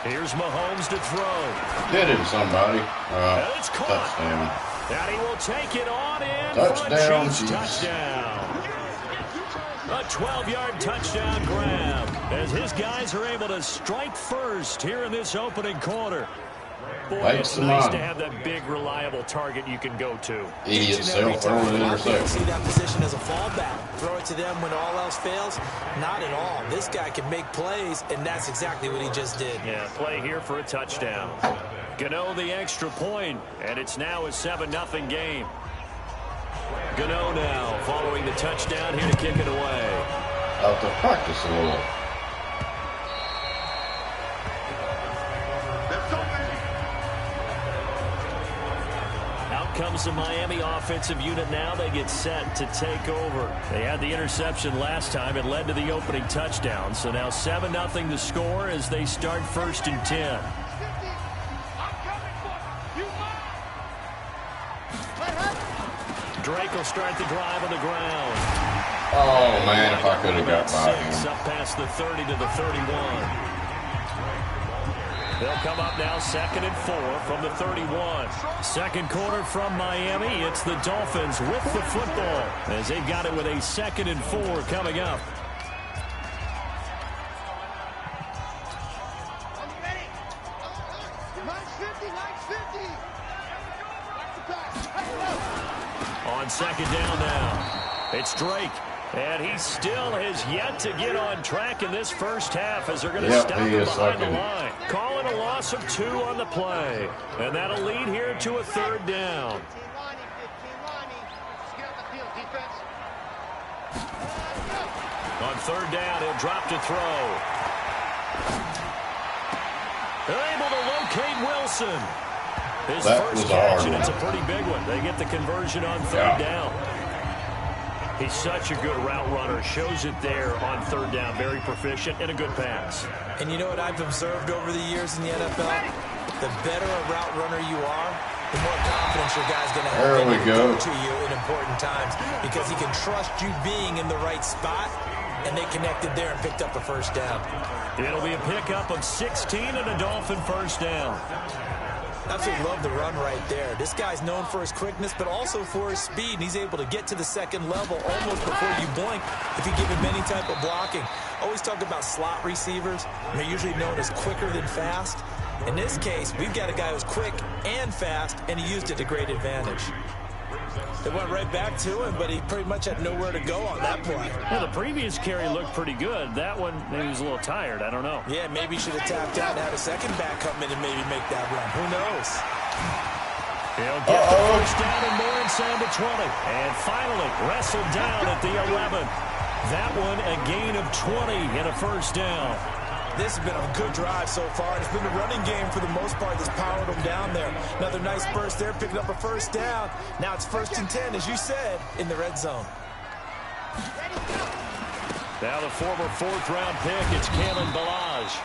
Here's Mahomes to throw. Hit him, somebody. And it's caught. Touchdown. And he will take it on in Touchdown, for a Chiefs Chiefs. touchdown. A 12-yard touchdown grab as his guys are able to strike first here in this opening quarter. Boy, it's nice to have that big, reliable target you can go to. Idiot self-throwing an interception. See that position as a fallback. Throw it to them when all else fails? Not at all. This guy can make plays, and that's exactly what he just did. Yeah, play here for a touchdown. Gano the extra point, and it's now a 7-0 game. Gano now following the touchdown here to kick it away. Out to practice a little. Out comes the Miami offensive unit now. They get set to take over. They had the interception last time. It led to the opening touchdown. So now 7-0 the score as they start 1st and 10. Drake will start the drive on the ground. Oh, man, if I could have got by him. Up past the 30 to the 31. They'll come up now 2nd and 4 from the 31. Second quarter from Miami. It's the Dolphins with the football as they've got it with a 2nd and 4 coming up. On 2nd down now, it's Drake. And he still has yet to get on track in this first half as they're going to stop him behind the line. Calling a loss of 2 on the play. And that'll lead here to a 3rd down. On 3rd down, he'll drop to throw. They're able to locate Wilson. His first catch, and it's a pretty big one. They get the conversion on 3rd down. He's such a good route runner. Shows it there on 3rd down. Very proficient and a good pass. And you know what I've observed over the years in the NFL? The better a route runner you are, the more confidence your guy's going to have to you in important times because he can trust you being in the right spot, and they connected there and picked up a 1st down. It'll be a pickup of 16 and a Dolphin 1st down. Absolutely love the run right there. This guy's known for his quickness, but also for his speed. And he's able to get to the 2nd level almost before you blink if you give him any type of blocking. Always talk about slot receivers. They're usually known as quicker than fast. In this case, we've got a guy who's quick and fast, and he used it to great advantage. They went right back to him, but he pretty much had nowhere to go on that play. Yeah, the previous carry looked pretty good. That one, maybe he was a little tired. I don't know. Yeah, maybe he should have tapped out and had a second back come in and maybe make that run. Who knows? He'll get the 1st down and more inside the 20. And finally, wrestled down at the 11. That one, a gain of 20 and a 1st down. This has been a good drive so far. It's been the running game for the most part that's powered them down there. Another nice burst there, picking up a 1st down. Now it's 1st and 10, as you said, in the red zone. Now the former 4th-round pick, it's Kalen Balaj.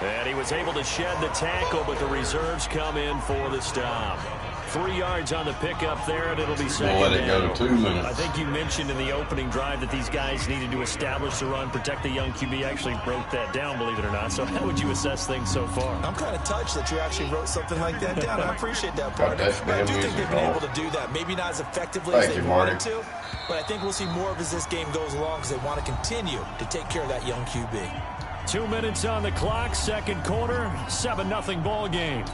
And he was able to shed the tackle, but the reserves come in for the stop. 3 yards on the pickup there, and it'll be 2nd down. We'll let it go to 2 minutes. I think you mentioned in the opening drive that these guys needed to establish the run, protect the young QB. Actually wrote that down, believe it or not. So how would you assess things so far? I'm kind of touched that you actually wrote something like that down. I appreciate that part. I do think they've been able to do that. Maybe not as effectively as they wanted to, but I think we'll see more of as this game goes along because they want to continue to take care of that young QB. 2 minutes on the clock, 2nd quarter, 7-0 ball game.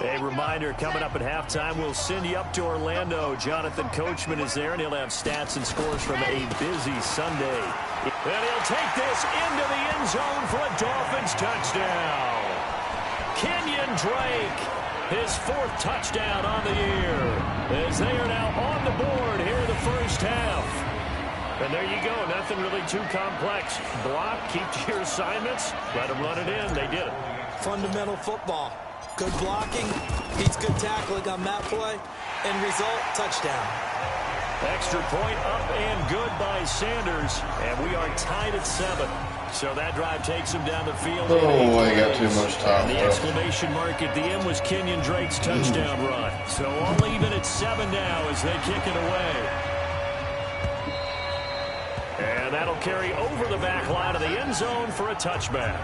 A reminder, coming up at halftime, we'll send you up to Orlando. Jonathan Coachman is there, and he'll have stats and scores from a busy Sunday. And he'll take this into the end zone for a Dolphins touchdown. Kenyon Drake, his 4th touchdown on the year, as they are now on the board here in the 1st half. And there you go, nothing really too complex. Block, keep to your assignments, let them run it in. They did it. Fundamental football. Good blocking, beats good tackling on that play, and result, touchdown. Extra point up and good by Sanders, and we are tied at 7. So that drive takes him down the field. Oh, I got too much time. The exclamation mark at the end was Kenyon Drake's touchdown run. So all even at 7 now as they kick it away. And that'll carry over the back line of the end zone for a touchback.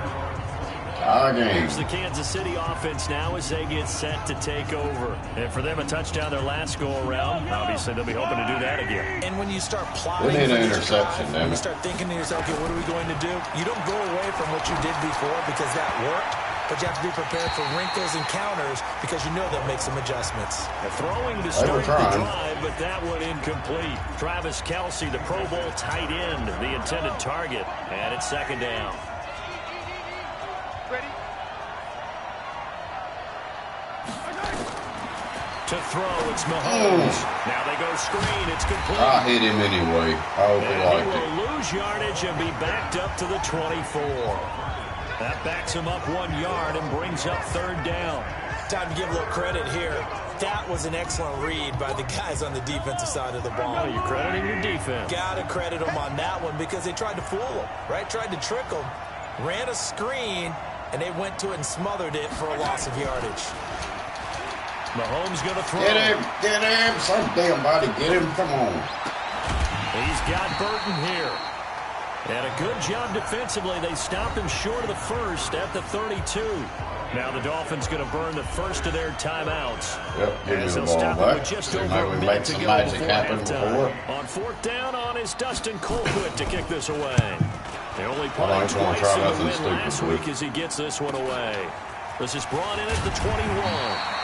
Here's the Kansas City offense now as they get set to take over. And for them, a touchdown their last go-around. Obviously, they'll be hoping to do that again. And when you start plotting we need for an this interception, drive, when you start thinking to yourself, okay, what are we going to do? You don't go away from what you did before because that worked. But you have to be prepared for wrinkles and counters because you know they'll make some adjustments. Throwing to start the drive, but that one incomplete. Travis Kelce, the Pro Bowl tight end, the intended target. And it's second down. Ready? To throw, it's Mahomes. Now they go screen, it's complete. I hit him anyway. I hope he liked it. He will lose yardage and be backed up to the 24. That backs him up 1 yard and brings up third down. Time to give a little credit here. That was an excellent read by the guys on the defensive side of the ball. Oh, you're crediting your defense. Got to credit them on that one because they tried to fool them, right? Tried to trick them. Ran a screen, and they went to it and smothered it for a loss of yardage. Mahomes going to throw. Get him. Some damn body, get him. Come on. He's got Burton here. And a good job defensively. They stopped him short of the first at the 32. Now the Dolphins going to burn the first of their timeouts. Yep, give me the they'll ball stop back. With just See, over maybe a we minute make to some go magic before happen halftime. before. On fourth down on is Dustin Colquitt to kick this away. They only played I ain't gonna twice try in the nothing win stupid last with. week as he gets this one away. This is brought in at the 21.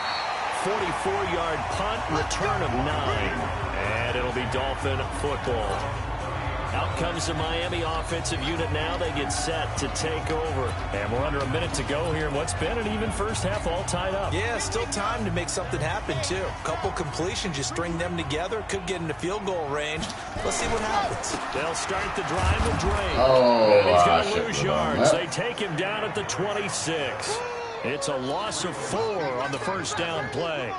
44-yard punt, return of 9. And it'll be Dolphin football. Out comes the Miami offensive unit now. They get set to take over. And we're under a minute to go here in what's been an even first half, all tied up. Yeah, still time to make something happen, too. Couple completions, you string them together. Could get into field goal range. Let's see what happens. They'll start the drive with Drake. Oh, and he's I going to lose should've done yards. that. They take him down at the 26. It's a loss of 4 on the first down play.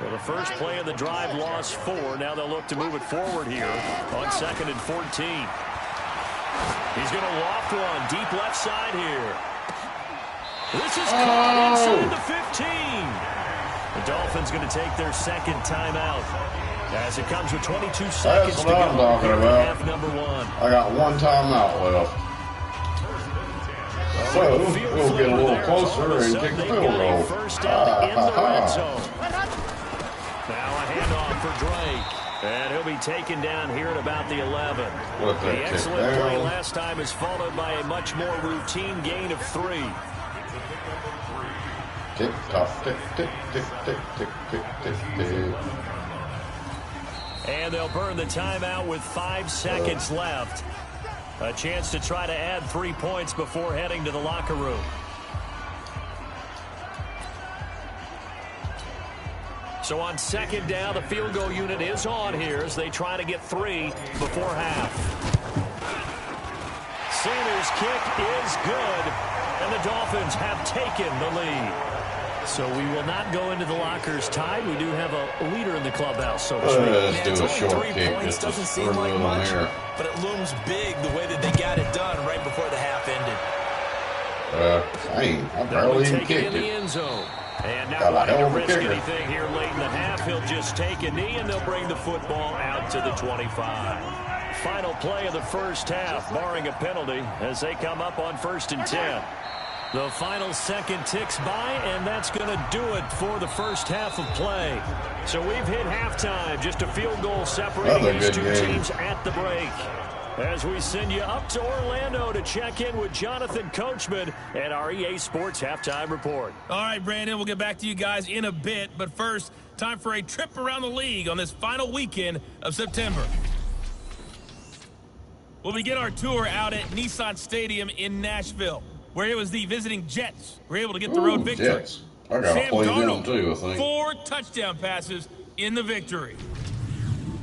Well, the first play of the drive lost 4. Now they'll look to move it forward here on 2nd and 14. He's going to loft one deep left side here. This is caught inside the 15. The Dolphins going to take their second timeout as it comes with 22 seconds to go. That's what I'm talking about. Half number 1. I got one timeout left. So, we'll get a little closer and kick the field goal. First down in the red zone. Now a handoff for Drake. And he'll be taken down here at about the 11. The excellent play last time is followed by a much more routine gain of 3. Tick tock, tick, tick, tick, tick, tick, tick, tick, tick. And they'll burn the timeout with 5 seconds left. A chance to try to add 3 points before heading to the locker room. So on second down, the field goal unit is on here as they try to get 3 before half. Sanders' kick is good, and the Dolphins have taken the lead. So we will not go into the lockers tied. We do have a leader in the clubhouse, so to speak. Let's do a short 3 kick. points Just doesn't seem like much, but it looms big the way that they got it done right before the half ended. Dang, I barely even kicked in the it. end zone. And not Got a wanting hell to of a risk kicker. anything here late in the half, he'll just take a knee, and they'll bring the football out to the 25. Final play of the first half, barring a penalty, as they come up on 1st and 10. The final second ticks by, and that's going to do it for the first half of play. So we've hit halftime, just a field goal separating these two teams at the break. As we send you up to Orlando to check in with Jonathan Coachman and our EA Sports Halftime Report. All right, Brandon, we'll get back to you guys in a bit. But first, time for a trip around the league on this final weekend of September. We'll begin our tour out at Nissan Stadium in Nashville, where it was the visiting Jets who were able to get the road victory. Jets. I got to play them too, I think. 4 touchdown passes in the victory.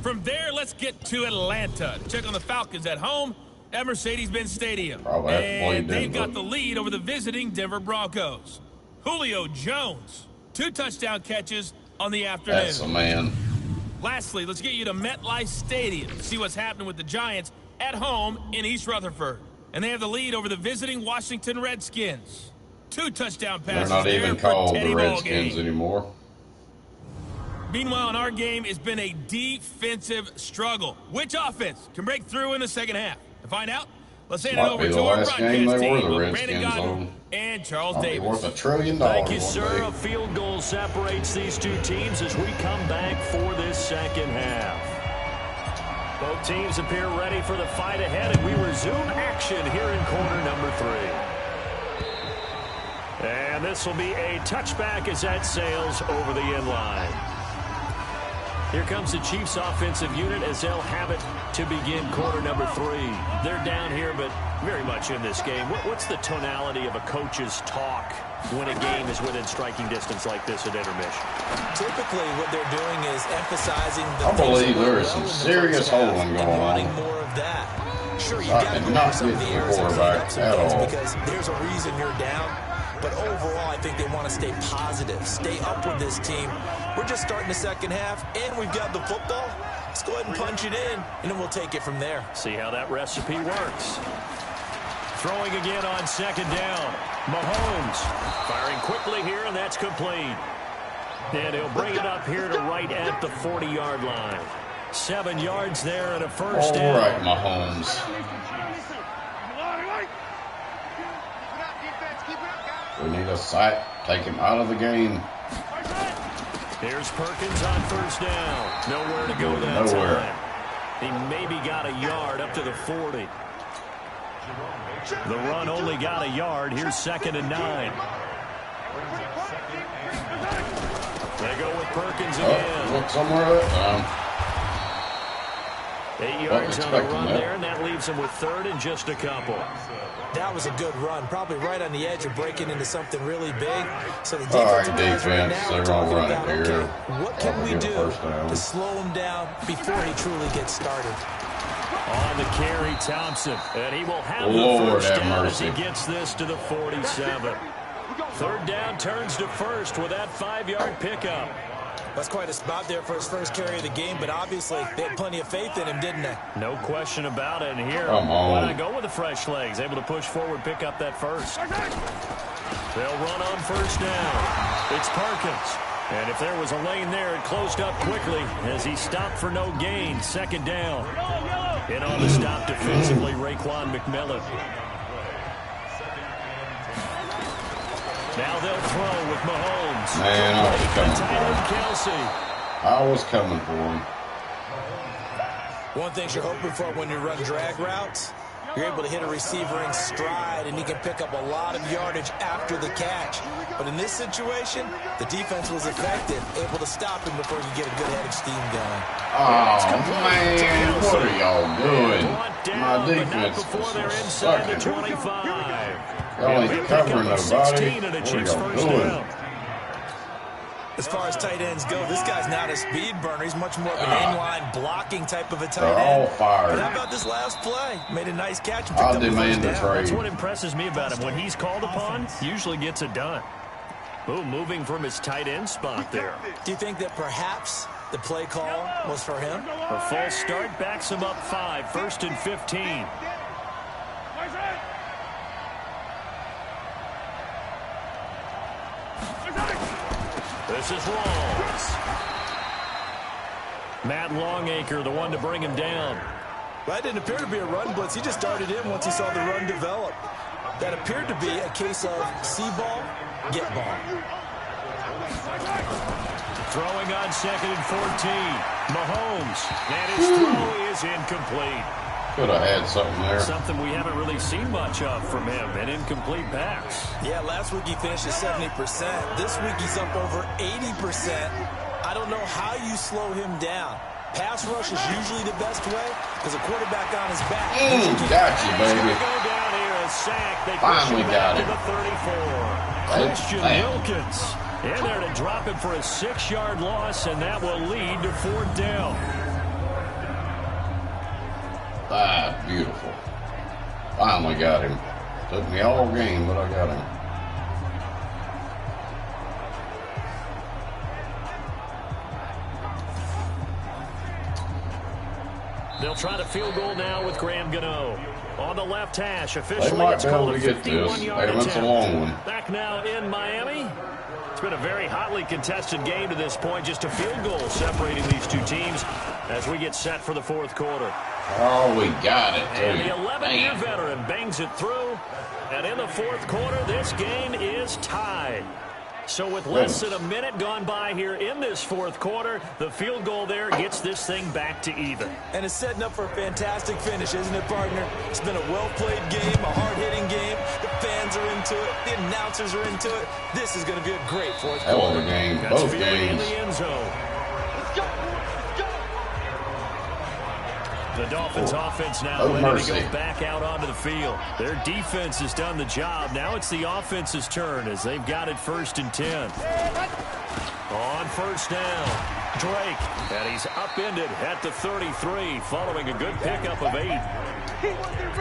From there, let's get to Atlanta to check on the Falcons at home at Mercedes-Benz Stadium. And they've got the lead over the visiting Denver Broncos. Julio Jones, 2 touchdown catches on the afternoon. That's a man. Lastly, let's get you to MetLife Stadium to see what's happening with the Giants at home in East Rutherford. And they have the lead over the visiting Washington Redskins. 2 touchdown passes. They're not even called the Redskins Ballgame. anymore. Meanwhile, in our game, it's been a defensive struggle. Which offense can break through in the second half? To find out, Let's hand it Might over be the to our last game broadcast they were team the with Brandon Redskins Godden on. and Charles Might be Davis. worth $1 trillion Thank you, one sir. day. A field goal separates these two teams as we come back for this second half. Both teams appear ready for the fight ahead, and we resume action here in quarter number 3. And this will be a touchback as that sails over the end line. Here comes the Chiefs offensive unit as they'll have it to begin quarter number 3. They're down here, but very much in this game. What's the tonality of a coach's talk when a game is within striking distance like this at intermission? Typically, what they're doing is emphasizing the I believe there is some serious holding going on. wanting more of that. Sure, you I got to did go not for some of get the the areas and clean quarterback up some at things all. because there's a reason you're down. But overall, I think they want to stay positive, stay up with this team. We're just starting the second half, and we've got the football. Let's go ahead and punch it in, and then we'll take it from there. See how that recipe works. Throwing again on second down. Mahomes firing quickly here, and that's complete. And he'll bring it up here to right at the 40-yard line. 7 yards there and a first down. All right, Mahomes. We need a sack. Take him out of the game. Here's Perkins on first down. Nowhere to go that time. He maybe got a yard up to the 40. The run only got a yard. Here's 2nd and 9. They go with Perkins again. Look somewhere that time. 8 yards on the run there, and that leaves him with 3rd and just a couple. That was a good run, probably right on the edge of breaking into something really big. So the All right, defense defense, right they're now gonna run it about, here. okay, what can we do to slow him down before he truly gets started? On the carry, Thompson, and he will have Lord the first have down mercy. as he gets this to the 47. 3rd down turns to first with that 5-yard pickup. That's quite a spot there for his first carry of the game, but obviously they had plenty of faith in him, didn't they? No question about it. And here, Come on. why not go with the fresh legs? Able to push forward, pick up that first. They'll run on first down. It's Perkins. And if there was a lane there, it closed up quickly as he stopped for no gain. 2nd down. In on the stop defensively, Raekwon McMillan. Now they'll throw with Mahomes. Man, I was coming for him. Kelsey. I was coming for him. One thing you're hoping for when you run drag routes, you're able to hit a receiver in stride, and he can pick up a lot of yardage after the catch. But in this situation, the defense was effective, able to stop him before you get a good head of steam going. Oh, man, what are y'all doing? My defense is sucking. 25. Y'all ain't covering nobody. What are y'all doing? As far as tight ends go, this guy's not a speed burner. He's much more of an inline blocking type of a tight They're end. all fired. But how about this last play? Made a nice catch and picked I'll up the demand first a down. That's trade. what impresses me about him. When he's called upon, usually gets it done. Ooh, moving from his tight end spot there. Do you think that perhaps the play call was for him? A false start backs him up 5. 1st and 15. This is Rawls. Matt Longacre, the one to bring him down. That didn't appear to be a run blitz. He just started in once he saw the run develop. That appeared to be a case of see ball, get ball. Throwing on 2nd and 14. Mahomes. And his throw is incomplete. Could have had something there. Something we haven't really seen much of from him. An incomplete pass. Yeah, last week he finished at 70%. This week he's up over 80%. I don't know how you slow him down. Pass rush is usually the best way because a quarterback on his back. Gotcha, baby. Go down here, a sack. They Finally got to him. the 34. Christian Wilkins in there to drop him for a 6-yard loss, and that will lead to 4th down. Ah, beautiful. Finally got him. Took me all game, but I got him. They'll try to field goal now with Graham Gano. On the left hash, They officially might it's be able called to a get this. 51-yard It's a attempt. long one. Back now in Miami. It's been a very hotly contested game to this point. Just a field goal separating these two teams as we get set for the 4th quarter. Oh, we got it, too. And the 11-year veteran bangs it through. And in the fourth quarter, this game is tied. So with less than a minute gone by here in this fourth quarter, the field goal there gets this thing back to even. And it's setting up for a fantastic finish, isn't it, partner? It's been a well-played game, a hard-hitting game. The fans are into it. The announcers are into it. This is going to be a great fourth quarter. Hell of a game. Both games. In the end zone. The Dolphins offense now ready to go back out onto the field. Their defense has done the job. Now it's the offense's turn as they've got it 1st and 10. On first down, Drake. And he's upended at the 33 following a good pickup of 8.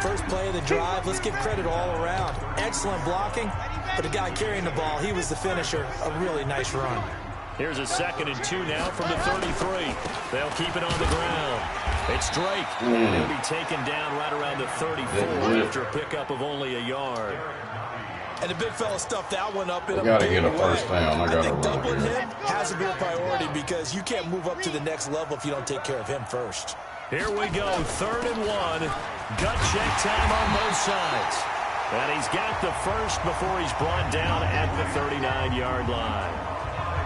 First play of the drive. Let's give credit all around. Excellent blocking, but the guy carrying the ball, he was the finisher. A really nice run. Here's a 2nd and 2 now from the 33. They'll keep it on the ground. It's Drake. And he'll be taken down right around the 34 after a pickup of only a yard. And the big fella stuffed that one up in a got to big get a first way. down. I think doubling him has to be a priority because you can't move up to the next level if you don't take care of him first. Here we go, 3rd and 1. Gut check time on both sides. And he's got the first before he's brought down at the 39-yard line.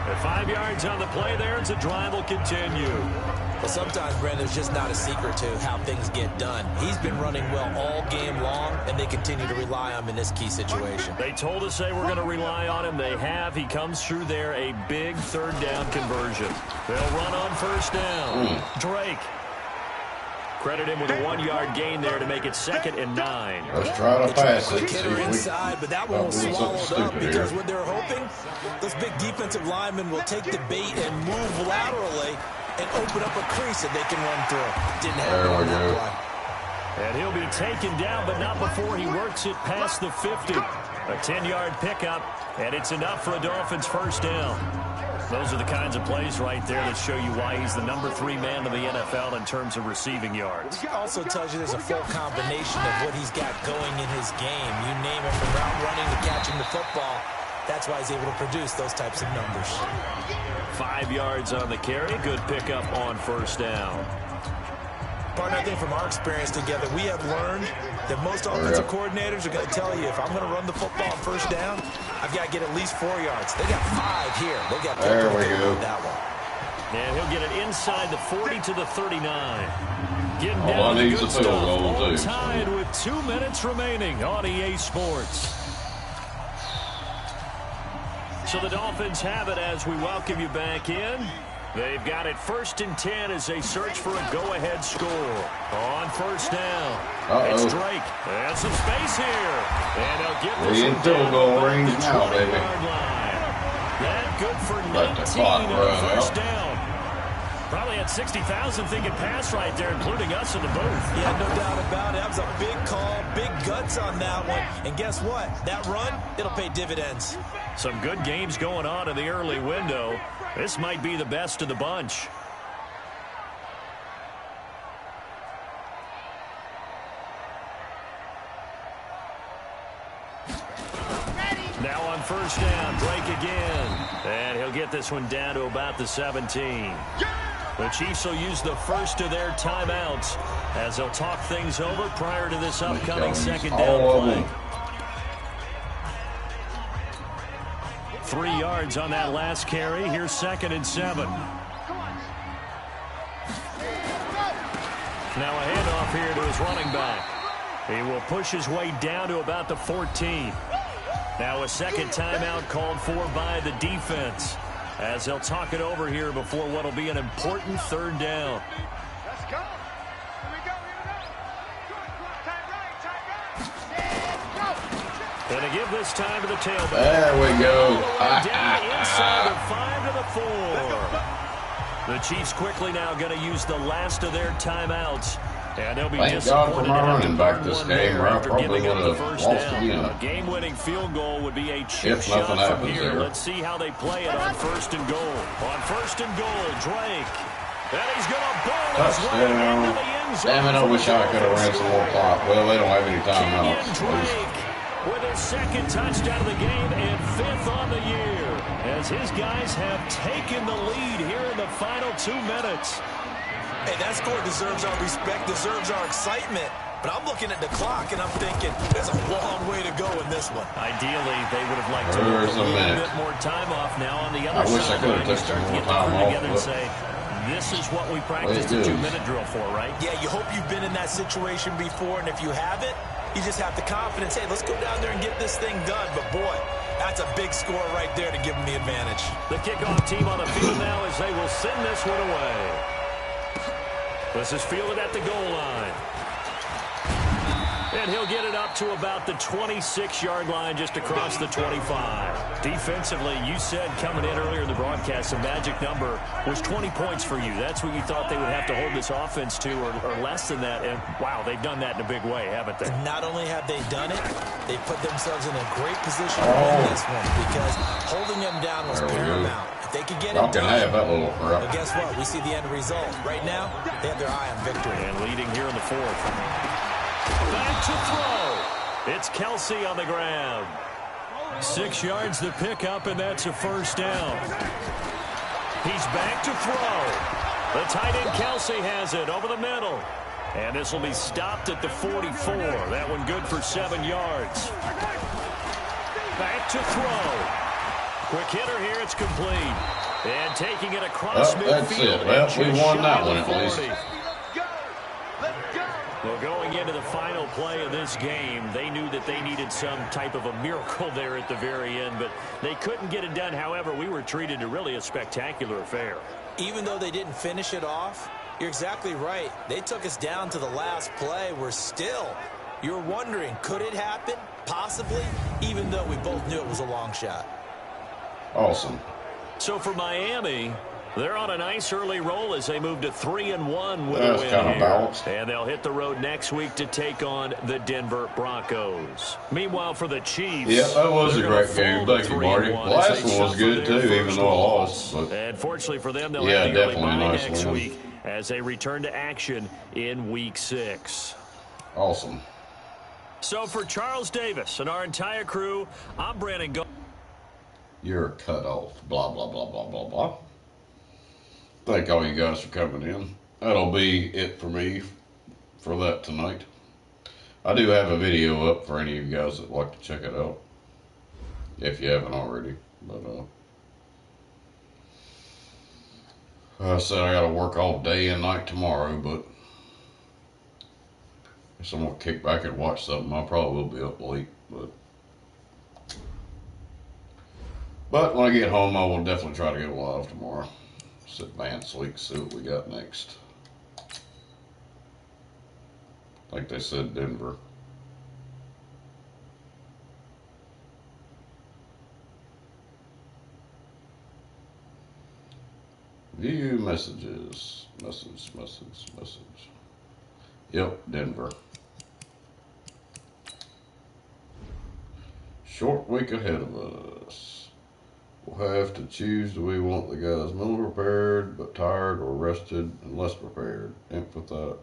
At 5 yards on the play there, the drive will continue. Well, sometimes, Brent, there's just not a secret to how things get done. He's been running well all game long, and they continue to rely on him in this key situation. They told us they were going to rely on him. They have. He comes through there, a big 3rd down conversion. They'll run on 1st down. Drake. Credit him with a 1-yard gain there to make it 2nd and 9. Let's try to pass it. Hit her inside, but that one was swallowed up because what they're hoping, those big defensive linemen will take the bait and move laterally and open up a crease that they can run through. Didn't happen on that play. And he'll be taken down, but not before he works it past the 50. A 10-yard pickup, and it's enough for a Dolphins 1st down. Those are the kinds of plays right there that show you why he's the number 3 man in the NFL in terms of receiving yards. It also tells you there's a full combination of what he's got going in his game. You name it, from route running to catching the football. That's why he's able to produce those types of numbers. 5 yards on the carry. Good pickup on 1st down. Partner, I think from our experience together, we have learned that most offensive coordinators are going to tell you, if I'm going to run the football on 1st down, I've got to get at least 4 yards. They got 5 here. They got there we go. That one. And he'll get it inside the 40 to the 39. Getting down to the good stuff. All tied with 2 minutes remaining on EA Sports. So the Dolphins have it as we welcome you back in. They've got it 1st and 10 as they search for a go-ahead score. On 1st down, it's Drake. And some space here. And they'll get this in field goal range now, baby. That good for 19 on 1st down. Probably had 60,000 thinking pass right there, including us in the booth. Yeah, no doubt about it. That was a big call, big guts on that one. And guess what? That run, it'll pay dividends. Some good games going on in the early window. This might be the best of the bunch. Now on 1st down, Drake again. And he'll get this one down to about the 17. The Chiefs will use the first of their timeouts as they'll talk things over prior to this upcoming 2nd down play. 3 yards on that last carry. Here's 2nd and 7. Now a handoff here to his running back. He will push his way down to about the 14. Now a 2nd timeout called for by the defense as they'll talk it over here before what will be an important 3rd down. Let's go. Here we go. And to give this time to the tailback. There we go. Down inside the 5 to the 4. The Chiefs quickly now going to use the last of their timeouts. And they'll be Thank God for my running back this game, or I probably would have lost again. A game-winning field goal would be a chip shot from here. There. Let's see how they play it on 1st and goal. On 1st and goal, Drake. And he's going to bowl his way into the end zone. Damn it, I wish I could have ran some more clock. Well, they don't have any timeouts. Drake with his 2nd touchdown of the game and 5th on the year as his guys have taken the lead here in the final 2 minutes. Hey, that score deserves our respect, deserves our excitement. But I'm looking at the clock, and I'm thinking there's a long way to go in this one. Ideally, they would have liked to get a little bit more time off now on the other side. I wish I could have taken some more time off. Together and say, this is what we practiced a 2-minute drill for, right? Yeah, you hope you've been in that situation before, and if you haven't, you just have the confidence, hey, let's go down there and get this thing done. But, boy, that's a big score right there to give them the advantage. The kickoff team on the field now as they will send this one away. This is fielded at the goal line. And he'll get it up to about the 26-yard line just across the 25. Defensively, you said coming in earlier in the broadcast, the magic number was 20 points for you. That's what you thought they would have to hold this offense to or less than that. And, wow, they've done that in a big way, haven't they? Not only have they done it, they put themselves in a great position to win this one because holding them down was paramount. If they could get it done, well, guess what? We see the end result. Right now, they have their eye on victory. And leading here in the fourth. Back to throw. It's Kelsey on the ground. 6 yards the pickup, and that's a first down. He's back to throw. The tight end Kelsey has it over the middle. And this will be stopped at the 44. That one good for 7 yards. Back to throw. Quick hitter here. It's complete. And taking it across midfield. That's it. Well, we won that one at least. Well, going into the final play of this game, they knew that they needed some type of a miracle there at the very end, but they couldn't get it done. However, we were treated to really a spectacular affair. Even though they didn't finish it off, you're exactly right. They took us down to the last play. You're wondering, could it happen? Possibly, even though we both knew it was a long shot. Awesome. So for Miami, they're on a nice early roll as they move to 3-1 with a win here. And they'll hit the road next week to take on the Denver Broncos. Meanwhile, for the Chiefs, yeah, that was a great game. Thank you, Marty. The last one was good too, even though I lost. But and fortunately for them, they'll have the early bye next week as they return to action in Week 6. Awesome. So for Charles Davis and our entire crew, I'm Brandon. You're cut off. Blah blah blah blah blah blah. Thank all you guys for coming in. That'll be it for me for that tonight. I do have a video up for any of you guys that like to check it out, if you haven't already. But I said I got to work all day and night tomorrow, but if I'm gonna kick back and watch something, I probably will be up late. But when I get home, I will definitely try to get live tomorrow. Sit back and sleep, see what we got next. Like they said, Denver. View messages. Message. Yep, Denver. Short week ahead of us. We'll have to choose, do we want the guys mentally prepared but tired, or rested and less prepared? Empathize.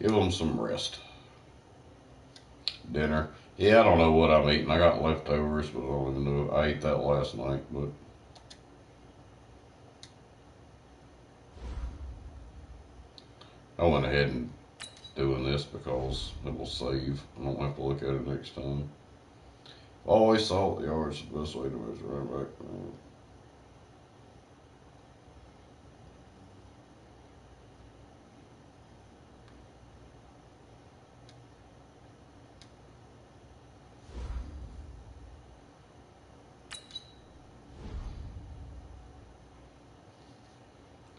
Give them some rest. Dinner. Yeah, I don't know what I'm eating. I got leftovers, but I don't even know. I ate that last night, but I went ahead and doing this because it will save. I don't have to look at it next time. Always thought the yard's the best way to measure running back.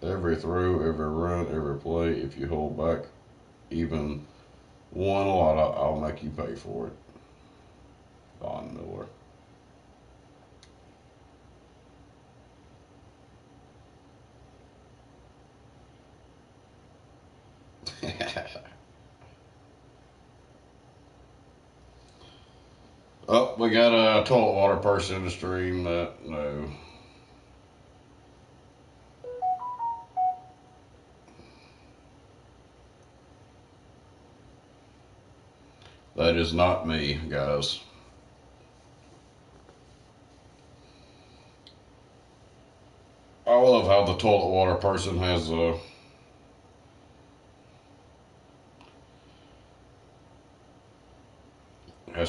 Every throw, every run, every play, if you hold back even one lot, I'll make you pay for it. Von Miller. Oh, we got a toilet water person in the stream. No. That is not me, guys. I love how the the toilet water person has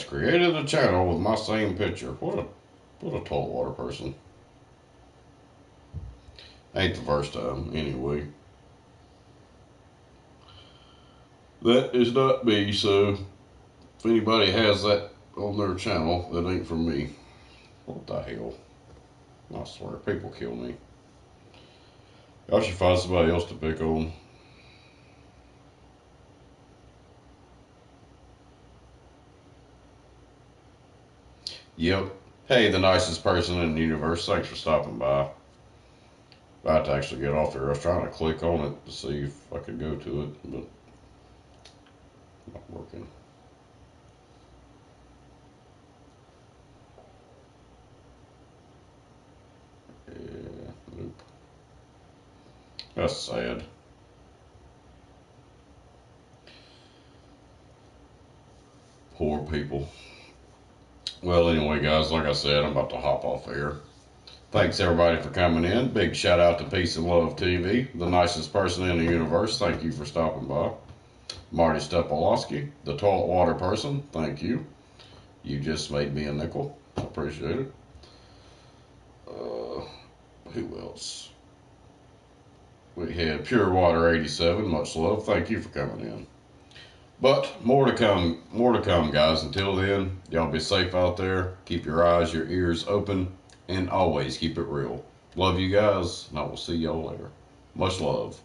created a channel with my same picture. What a toilet water person. Ain't the first time, anyway. That is not me, so if anybody has that on their channel, that ain't from me. What the hell? I swear, people kill me. Y'all should find somebody else to pick on. Yep. Hey, the nicest person in the universe. Thanks for stopping by. I had to actually get off there. I was trying to click on it to see if I could go to it, but not working. Yeah, nope. That's sad. Poor people. Well, anyway, guys, like I said, I'm about to hop off air. Thanks, everybody, for coming in. Big shout out to Peace and Love TV, the nicest person in the universe. Thank you for stopping by. Marty Stepolowski, the toilet water person. Thank you. You just made me a nickel. I appreciate it. Who else? We had Pure Water 87. Much love. Thank you for coming in. But more to come, guys. Until then, y'all be safe out there. Keep your eyes, your ears open, and always keep it real. Love you guys, and I will see y'all later. Much love.